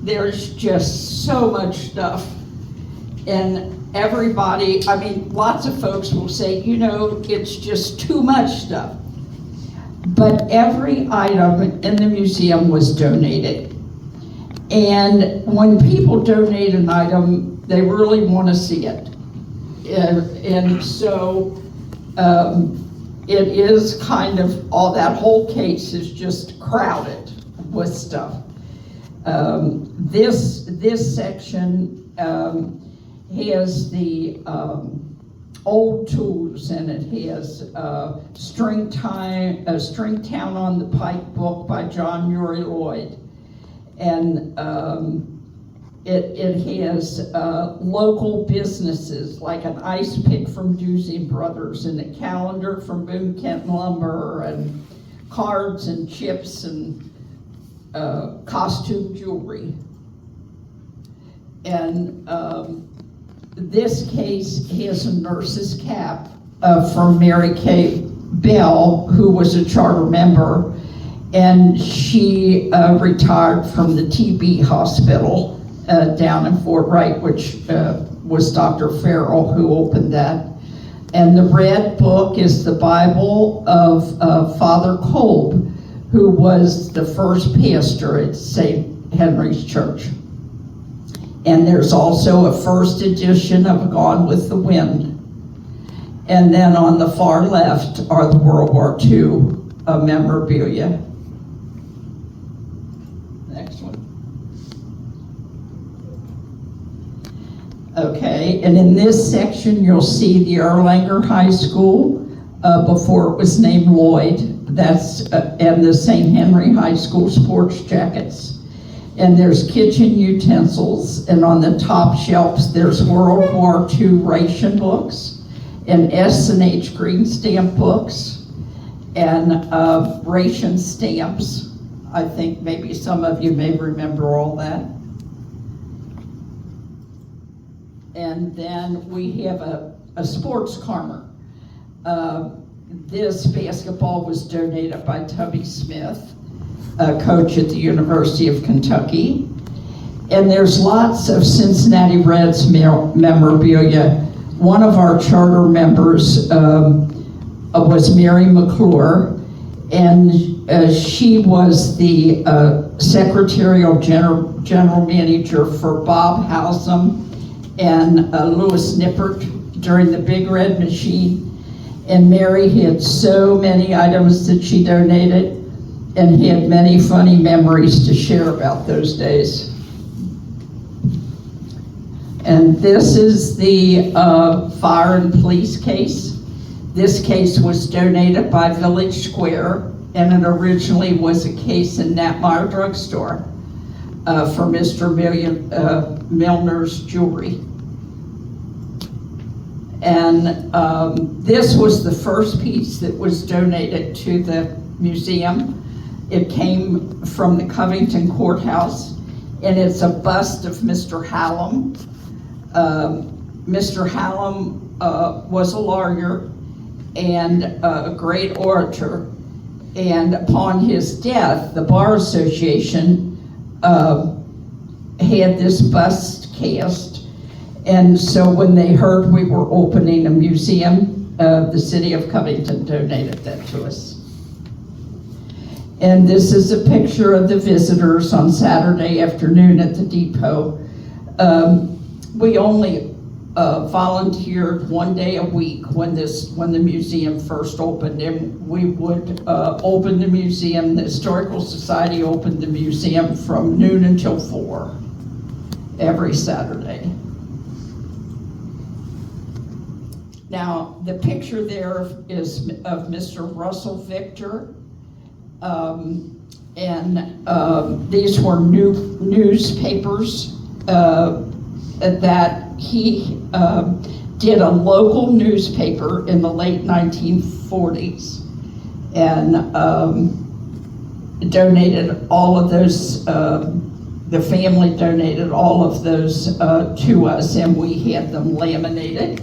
[SPEAKER 6] there's just so much stuff. And everybody, I mean, lots of folks will say, you know, it's just too much stuff. But every item in the museum was donated. And when people donate an item, they really want to see it. And so it is kind of, all that whole case is just crowded with stuff. This section has the old tools, and it has Stringtown on the Pike book by John Uri Lloyd. And it has local businesses like an ice pick from Doozy Brothers and a calendar from Boone Kent Lumber and cards and chips and costume jewelry. And this case has a nurse's cap from Mary Kay Bell, who was a charter member, and she retired from the TB hospital down in Fort Wright, which was Dr. Farrell who opened that. And the red book is the Bible of Father Kolb, who was the first pastor at St. Henry's Church. And there's also a first edition of Gone with the Wind. And then on the far left are the World War II memorabilia. Next one. Okay, and in this section you'll see the Erlanger High School before it was named Lloyd. That's and the St. Henry High School sports jackets. And there's kitchen utensils, and on the top shelves there's World War II ration books and S&H green stamp books and ration stamps. I think maybe some of you may remember all that. And then we have a sports karma. This basketball was donated by Tubby Smith, a coach at the University of Kentucky. And there's lots of Cincinnati Reds memorabilia. One of our charter members was Mary McClure, and she was the secretarial general manager for Bob Howsam and Louis Nippert during the Big Red Machine. And Mary had so many items that she donated, and had many funny memories to share about those days. And this is the fire and police case. This case was donated by Village Square, and it originally was a case in Knapmeyer Drugstore for Mr. Milner's jewelry. And this was the first piece that was donated to the museum. It came from the Covington Courthouse, and it's a bust of Mr. Hallam Mr. Hallam was a lawyer and a great orator. And upon his death, the Bar Association had this bust cast. And so when they heard we were opening a museum, the city of Covington donated that to us. And this is a picture of the visitors on Saturday afternoon at the depot. We only volunteered 1 day a week when the museum first opened, and we would open the museum. The Historical Society opened the museum from noon until 4 every Saturday. Now, the picture there is of Mr. Russell Victor. These were newspapers that he did a local newspaper in the late 1940s and donated all of those, the family donated all of those to us, and we had them laminated.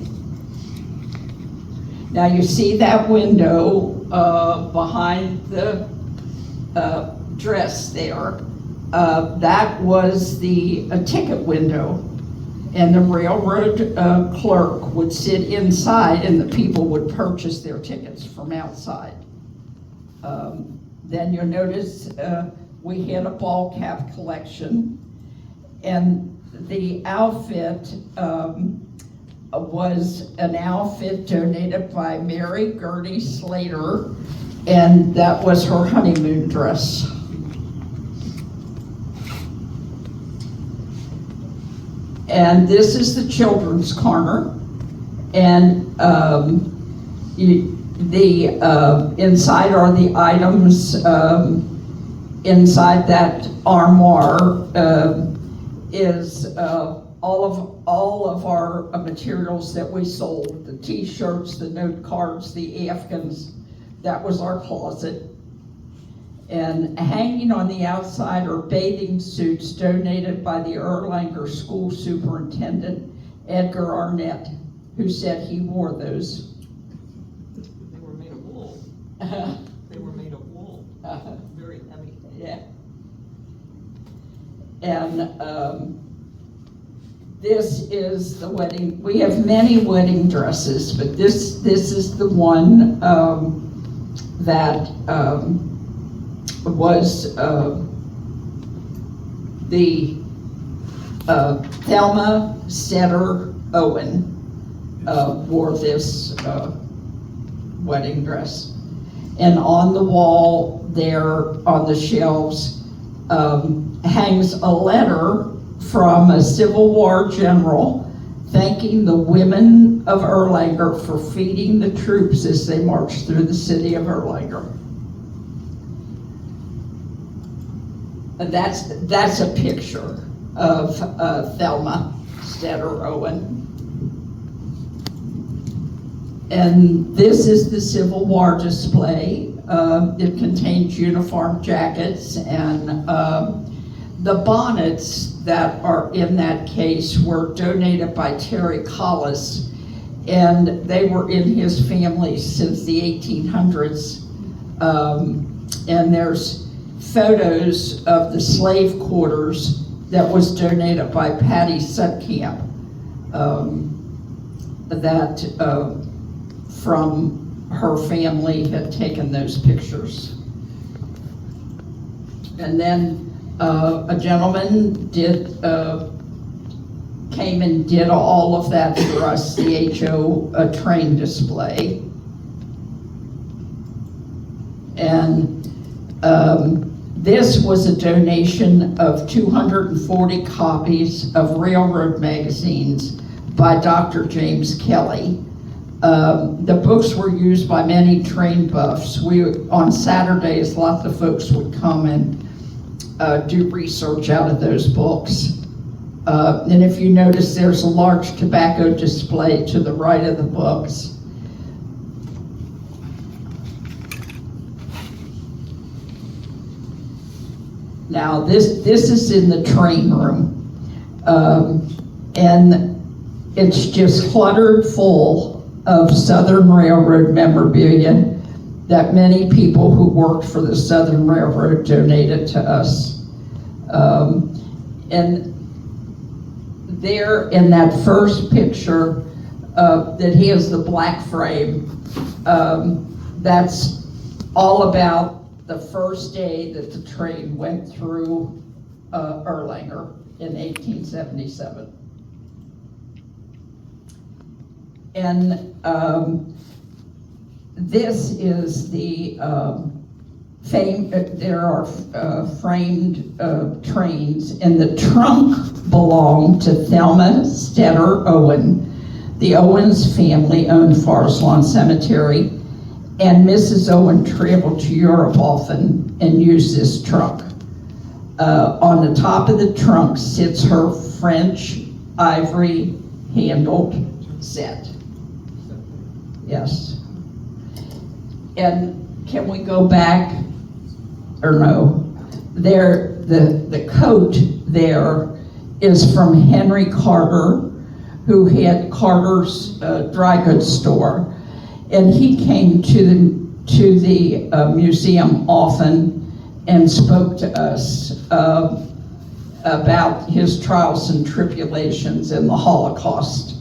[SPEAKER 6] Now you see that window behind the dress there. That was the ticket window, and the railroad clerk would sit inside and the people would purchase their tickets from outside. Then you'll notice we had a ball cap collection, and the outfit was an outfit donated by Mary Gertie Slater, and that was her honeymoon dress. And this is the children's corner, and inside are the items. Inside that armoire is all of our materials that we sold: the T-shirts, the note cards, the Afghans. That was our closet. And hanging on the outside are bathing suits donated by the Erlanger school superintendent, Edgar Arnett, who said he wore those.
[SPEAKER 10] They were made of wool. They were made of wool. Very heavy.
[SPEAKER 6] Yeah. And this is the wedding. We have many wedding dresses, but this is the one that was the Thelma Setter Owen wore this wedding dress. And on the wall there, on the shelves, hangs a letter from a Civil War general thanking the women of Erlanger for feeding the troops as they marched through the city of Erlanger. And that's a picture of Thelma Setter Owen. And this is the Civil War display. It contains uniform jackets, and the bonnets that are in that case were donated by Terry Collis, and they were in his family since the 1800s. And there's photos of the slave quarters that was donated by Patty Sutcamp, that from her family had taken those pictures. And then a gentleman came and did all of that for us, the HO train display. And this was a donation of 240 copies of railroad magazines by Dr. James Kelly. The books were used by many train buffs. On Saturdays, lots of folks would come and do research out of those books. And if you notice, there's a large tobacco display to the right of the books. Now this is in the train room, and it's just cluttered full of Southern Railroad memorabilia that many people who worked for the Southern Railroad donated to us. And there in that first picture that he has the black frame, that's all about the first day that the train went through Erlanger in 1877. And this is the there are framed trains, and the trunk belonged to Thelma Stetter Owen. The Owens family owned Forest Lawn Cemetery, and Mrs. Owen traveled to Europe often and used this trunk. On the top of the trunk sits her French ivory handled set. Yes. And can we go back, or no? There, the coat there is from Henry Carter, who had Carter's dry goods store, and he came to the museum often and spoke to us about his trials and tribulations in the Holocaust.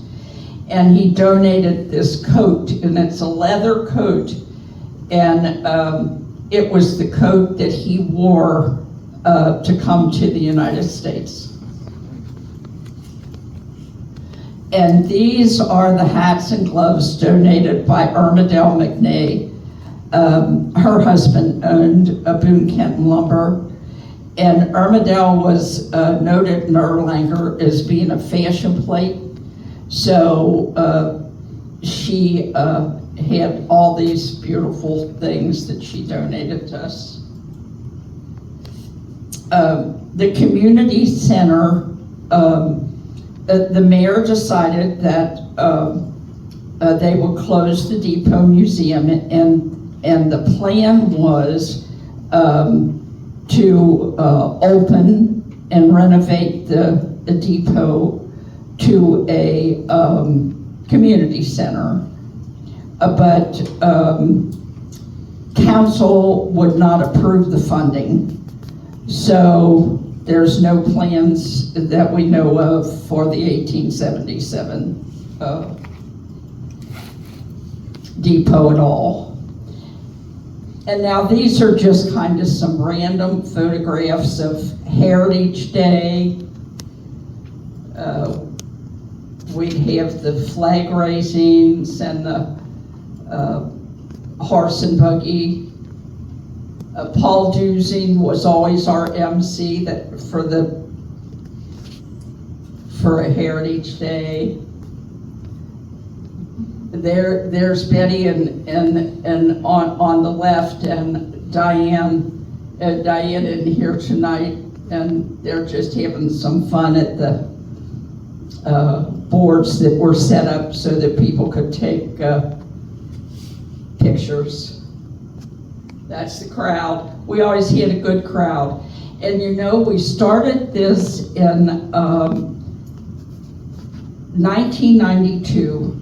[SPEAKER 6] And he donated this coat, and it's a leather coat, and it was the coat that he wore to come to the United States. And these are the hats and gloves donated by Ermedale McNay. Her husband owned Boone Kenton Lumber, and Ermedale was noted in Erlanger as being a fashion plate. So she had all these beautiful things that she donated to us. The community center, the mayor decided that they would close the Depot Museum, and the plan was to open and renovate the depot to a community center. But council would not approve the funding. So there's no plans that we know of for the 1877 depot at all. And now these are just kind of some random photographs of Heritage Day. We have the flag raisings and the horse and buggy. Paul Dusing was always our MC for a Heritage Day. There's Betty and on the left, and Diane in here tonight, and they're just having some fun at the boards that were set up so that people could take pictures. That's the crowd. We always had a good crowd. And you know, we started this in 1992,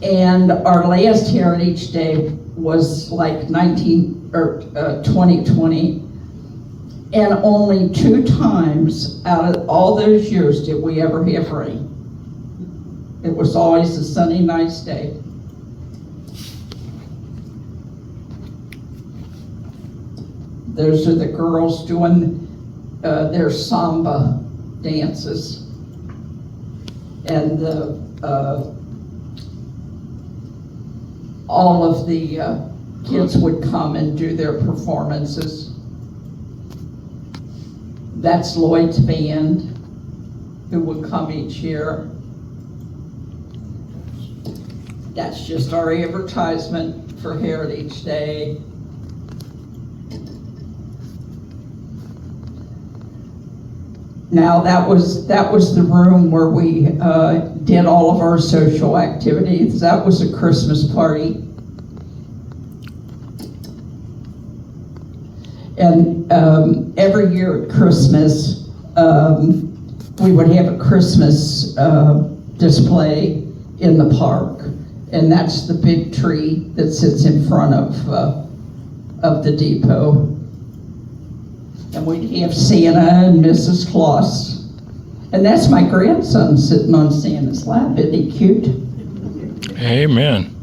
[SPEAKER 6] and our last Heritage Day was like 2020, and only 2 times out of all those years did we ever have rain. It was always a sunny, nice day. Those are the girls doing their samba dances. And all of the kids would come and do their performances. That's Lloyd's band, who would come each year. That's just our advertisement for Heritage Day. Now that was the room where we did all of our social activities. That was a Christmas party. And every year at Christmas, we would have a Christmas display in the park. And that's the big tree that sits in front of the depot. And we'd have Santa and Mrs. Claus. And that's my grandson sitting on Santa's lap. Isn't he cute?
[SPEAKER 4] Amen.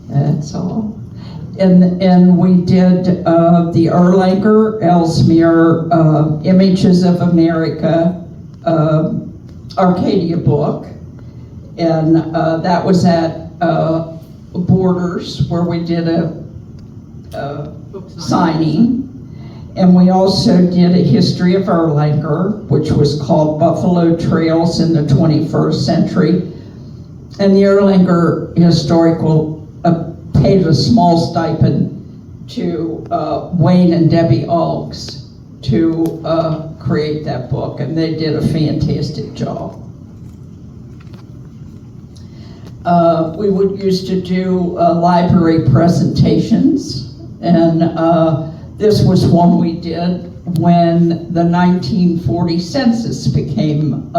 [SPEAKER 6] That's all. And we did the Erlanger, Elsmere, Images of America Arcadia book. And that was at Borders, where we did a signing. And we also did a history of Erlanger, which was called Buffalo Trails in the 21st Century. And the Erlanger Historical paid a small stipend to Wayne and Debbie Oggs to create that book, and they did a fantastic job. We would used to do library presentations, and this was one we did when the 1940 census became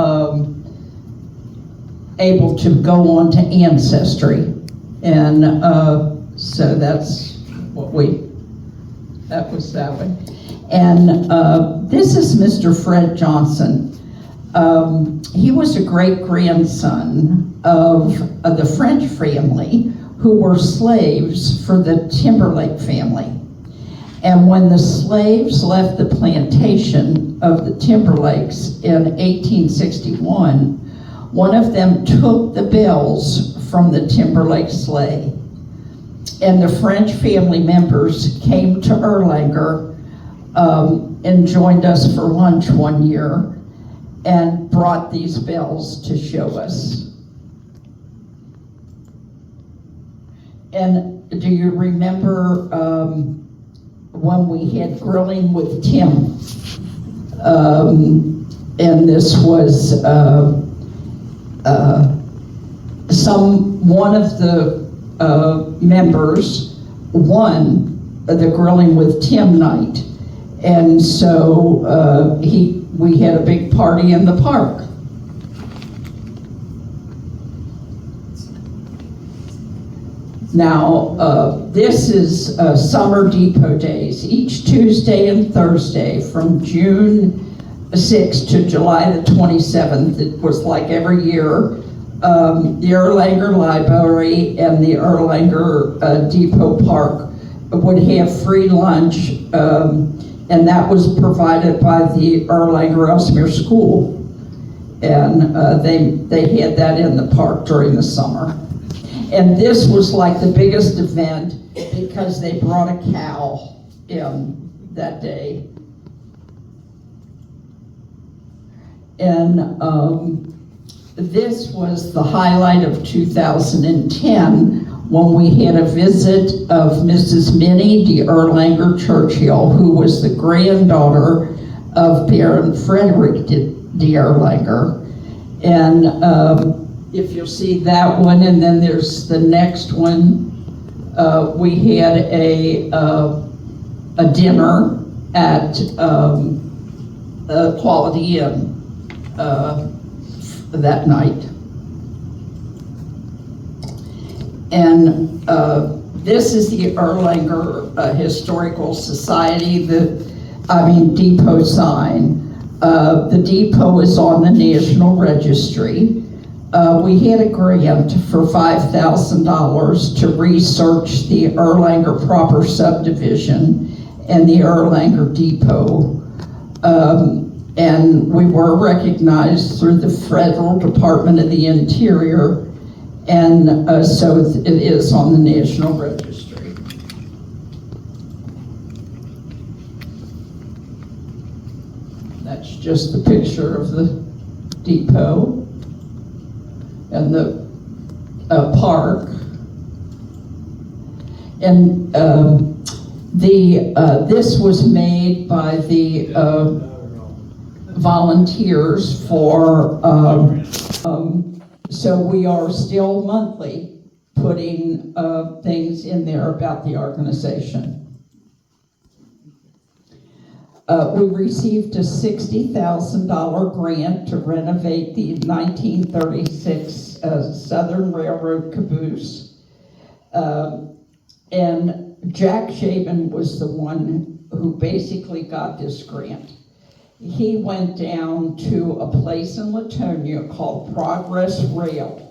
[SPEAKER 6] able to go on to Ancestry. And so that's what that was that one. And this is Mr. Fred Johnson. He was a great-grandson of the French family who were slaves for the Timberlake family. And when the slaves left the plantation of the Timberlakes in 1861, one of them took the bells from the Timberlake sleigh. And the French family members came to Erlanger and joined us for lunch one year and brought these bells to show us. And do you remember when we had Grilling with Tim? And this was one of the members won the Grilling with Tim night, and so we had a big party in the park. Now this is Summer Depot Days, each Tuesday and Thursday from June 6th to July the 27th. It was like every year. The Erlanger Library and the Erlanger Depot Park would have free lunch, and that was provided by the Erlanger Elsmere School. And they had that in the park during the summer. And this was like the biggest event because they brought a cow in that day. And this was the highlight of 2010 when we had a visit of Mrs. Minnie de Erlanger Churchill, who was the granddaughter of Baron Frederick de Erlanger. And if you'll see that one, and then there's the next one, we had a dinner at Quality Inn that night. And this is the Erlanger Historical Society, depot sign. The depot is on the National Registry. We had a grant for $5,000 to research the Erlanger proper subdivision and the Erlanger Depot. And we were recognized through the Federal Department of the Interior, and so it is on the National Registry. That's just the picture of the depot and the park. And this was made by the volunteers for, so we are still monthly putting things in there about the organization. We received a $60,000 grant to renovate the 1936 Southern Railroad caboose. And Jack Shaven was the one who basically got this grant. He went down to a place in Latonia called Progress Rail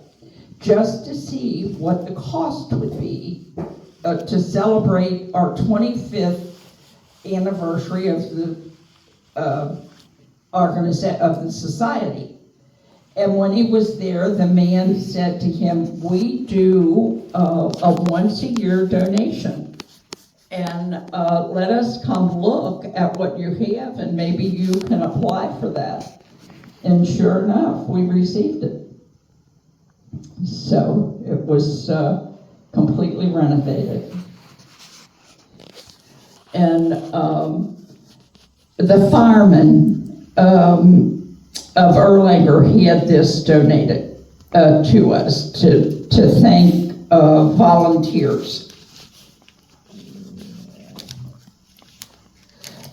[SPEAKER 6] just to see what the cost would be to celebrate our 25th anniversary of the of the society. And when he was there, the man said to him, "We do a once-a-year donation, and let us come look at what you have, and maybe you can apply for that." And sure enough, we received it. So it was completely renovated. And the fireman of Erlanger, he had this donated to us to thank volunteers.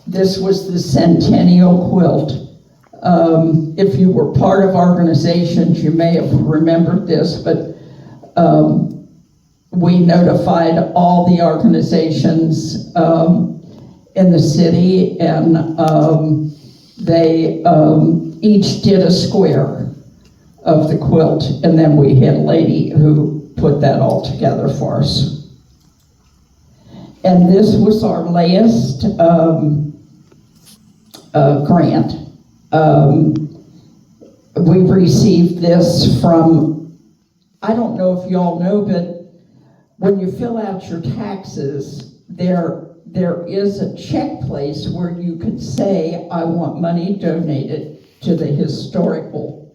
[SPEAKER 6] This was the Centennial quilt. If you were part of organizations, you may have remembered this, but we notified all the organizations in the city, and they each did a square of the quilt, and then we had a lady who put that all together for us. And this was our last grant. We received this from, I don't know if y'all know, but when you fill out your taxes, there is a check place where you could say, "I want money donated to the Historical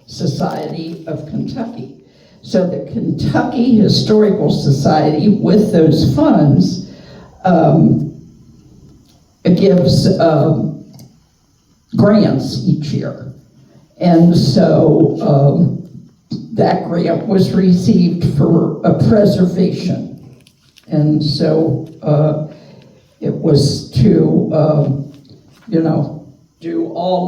[SPEAKER 6] Society of Kentucky." So the Kentucky Historical Society, with those funds, gives grants each year. And so that grant was received for a preservation. And so it was to, do all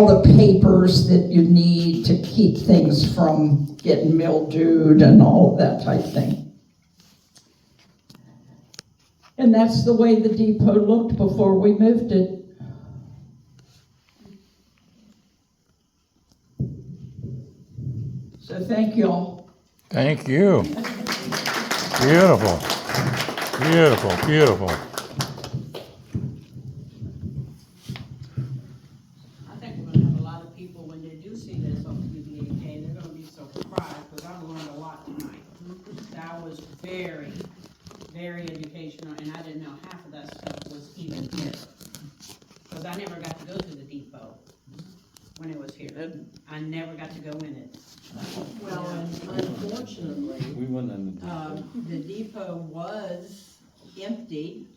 [SPEAKER 6] the papers that you need to keep things from getting mildewed and all of that type thing. And that's the way the depot looked before we moved it. So thank y'all.
[SPEAKER 4] Thank you. Beautiful. Beautiful, beautiful.
[SPEAKER 12] I think we're gonna have a lot of people, when they do see this on PBHK, they're gonna be so surprised, because I've learned a lot tonight. That was very, very educational, and I didn't know half of that stuff was even here. Because I never got to go to the depot when it was here. I never got to go in it.
[SPEAKER 7] Well, and unfortunately,
[SPEAKER 5] We went in
[SPEAKER 7] the depot was empty.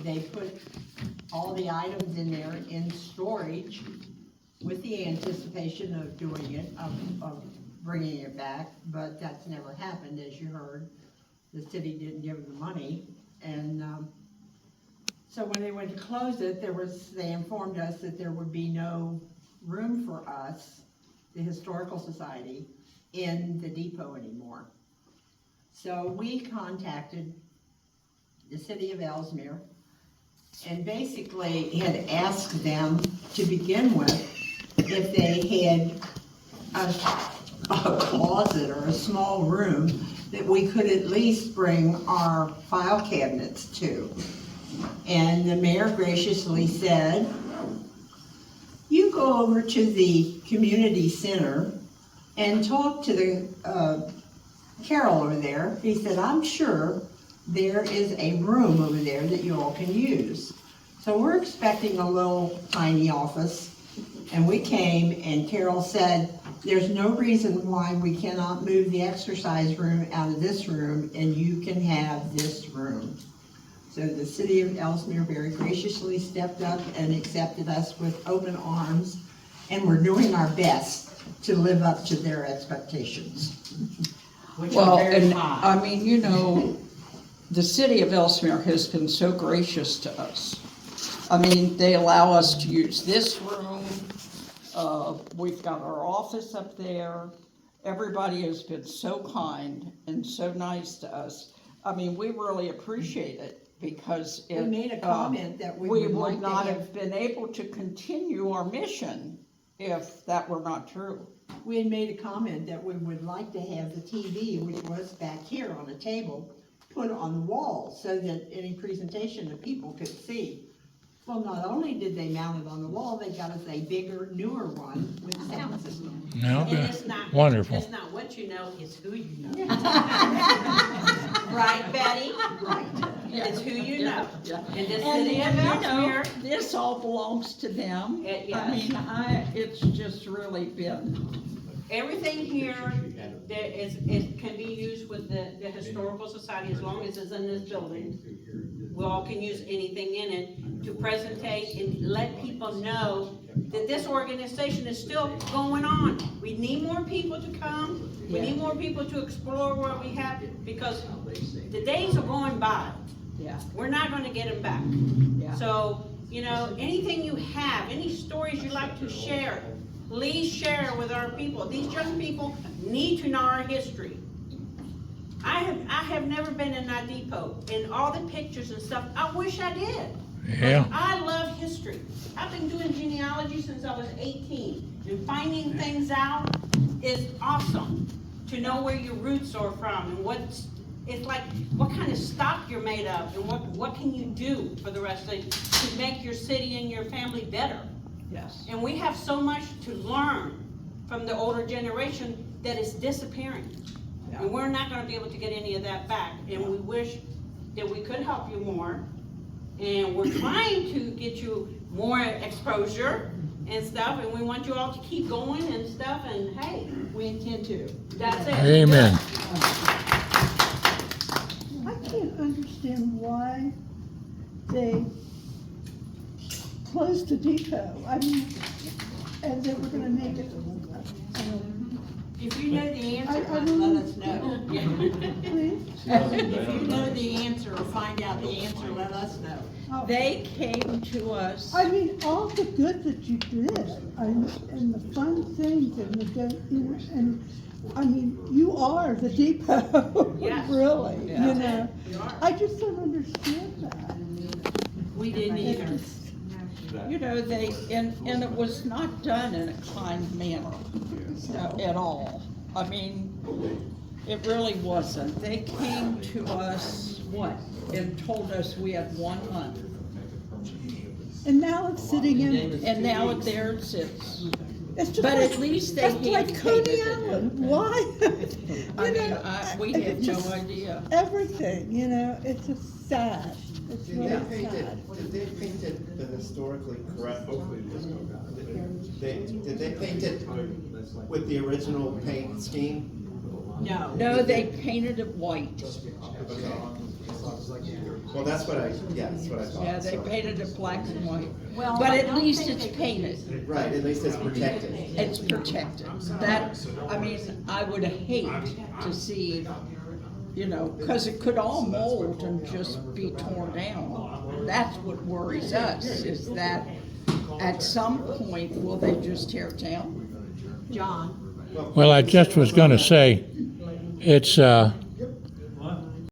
[SPEAKER 7] They put all the items in there in storage with the anticipation of doing it, of bringing it back, but that's never happened, as you heard. The city didn't give them the money, and so when they went to close it, they informed us that there would be no room for us, the Historical Society, in the depot anymore. So we contacted the city of Elsmere and basically had asked them to begin with if they had a closet or a small room that we could at least bring our file cabinets to. And the mayor graciously said, "You go over to the community center and talk to the Carol over there." He said, "I'm sure there is a room over there that you all can use." So we're expecting a little tiny office, and we came and Carol said, "There's no reason why we cannot move the exercise room out of this room, and you can have this room." So the city of Elsmere very graciously stepped up and accepted us with open arms, and we're doing our best to live up to their expectations.
[SPEAKER 12] Which
[SPEAKER 6] Well,
[SPEAKER 12] are very
[SPEAKER 6] and
[SPEAKER 12] high.
[SPEAKER 6] I mean, the city of Elsmere has been so gracious to us. I mean, they allow us to use this room. We've got our office up there. Everybody has been so kind and so nice to us. I mean, we really appreciate it because
[SPEAKER 7] We made a comment that we would like to
[SPEAKER 6] not
[SPEAKER 7] have-
[SPEAKER 6] have been able to continue our mission if that were not true.
[SPEAKER 7] We had made a comment that we would like to have the TV, which was back here on a table, put on the wall so that any presentation that people could see. Well, not only did they mount it on the wall, they got us a bigger, newer one with a sound system.
[SPEAKER 4] No,
[SPEAKER 12] And it's not,
[SPEAKER 4] wonderful.
[SPEAKER 12] it's not what you know, it's who you know. Right, Betty?
[SPEAKER 7] Right.
[SPEAKER 12] It's who you know.
[SPEAKER 6] Yeah.
[SPEAKER 12] And the
[SPEAKER 6] And
[SPEAKER 12] city of
[SPEAKER 6] you know,
[SPEAKER 12] Elsmere,
[SPEAKER 6] this all belongs to them.
[SPEAKER 12] Yes.
[SPEAKER 6] I mean, it's just really been,
[SPEAKER 12] everything here that it can be used with the historical society as long as it's in this building. We all can use anything in it to presentate and let people know that this organization is still going on. We need more people to come. We need more people to explore what we have because the days are going by.
[SPEAKER 6] yeah,
[SPEAKER 12] We're not gonna get them back.
[SPEAKER 6] yeah.
[SPEAKER 12] So, you know, anything you have, any stories you'd like to share, please share with our people. These young people need to know our history. I have never been in that depot, and all the pictures and stuff, I wish I did.
[SPEAKER 4] Yeah.
[SPEAKER 12] I love history. I've been doing genealogy since I was 18, and finding things out is awesome. To know where your roots are from, and it's like, what kind of stock you're made of, and what can you do for the rest of it to make your city and your family better.
[SPEAKER 6] Yes.
[SPEAKER 12] And we have so much to learn from the older generation that is disappearing. And we're not gonna be able to get any of that back, and we wish that we could help you more. And we're trying to get you more exposure and stuff, and we want you all to keep going and stuff, and hey,
[SPEAKER 7] We intend to.
[SPEAKER 12] that's it.
[SPEAKER 4] Amen.
[SPEAKER 9] I can't understand why they closed the depot. I mean, and they were gonna make it,
[SPEAKER 7] If you know the answer,
[SPEAKER 9] I
[SPEAKER 7] let
[SPEAKER 9] don't-
[SPEAKER 7] us know.
[SPEAKER 9] please.
[SPEAKER 7] If you know the answer or find out the answer, let us know.
[SPEAKER 9] Oh,
[SPEAKER 6] They came to us,
[SPEAKER 9] I mean, all the good that you did, and the fun things, and and, I mean, you are the depot,
[SPEAKER 12] Yes.
[SPEAKER 9] really,
[SPEAKER 6] Yeah.
[SPEAKER 9] you know?
[SPEAKER 12] We are.
[SPEAKER 9] I just don't understand that.
[SPEAKER 7] We didn't
[SPEAKER 9] It
[SPEAKER 7] either.
[SPEAKER 9] just-
[SPEAKER 6] you know, and it was not done in a kind manner at all. I mean, it really wasn't. They came to us, and told us we had 1 month.
[SPEAKER 9] And now it's sitting in,
[SPEAKER 6] And now there it sits.
[SPEAKER 9] it's just
[SPEAKER 6] But
[SPEAKER 9] like,
[SPEAKER 6] at least they
[SPEAKER 9] that's like
[SPEAKER 6] hated
[SPEAKER 9] Coney
[SPEAKER 6] it.
[SPEAKER 9] Island, why?
[SPEAKER 6] I
[SPEAKER 9] You
[SPEAKER 6] mean,
[SPEAKER 9] know,
[SPEAKER 6] we
[SPEAKER 9] it
[SPEAKER 6] had
[SPEAKER 9] just-
[SPEAKER 6] no idea.
[SPEAKER 9] Everything, you know, it's just sad, it's
[SPEAKER 8] Did
[SPEAKER 9] really
[SPEAKER 8] they paint
[SPEAKER 9] sad.
[SPEAKER 8] it, did they paint it the historically correct? Did they paint it with the original paint scheme?
[SPEAKER 7] No.
[SPEAKER 6] No, they painted it white.
[SPEAKER 8] Okay. Well, that's what that's what I thought.
[SPEAKER 6] Yeah, they
[SPEAKER 8] so.
[SPEAKER 6] painted it black and white.
[SPEAKER 7] Well,
[SPEAKER 6] But
[SPEAKER 7] I
[SPEAKER 6] at
[SPEAKER 7] don't
[SPEAKER 6] least
[SPEAKER 7] think
[SPEAKER 6] it's
[SPEAKER 7] they-
[SPEAKER 6] painted.
[SPEAKER 8] Right, at least it's protected.
[SPEAKER 6] It's protected. That, I mean, I would hate to see, you know, because it could all mold and just be torn down. That's what worries us, is that at some point, will they just tear it down?
[SPEAKER 7] John,
[SPEAKER 4] Well, I just was gonna say, it's,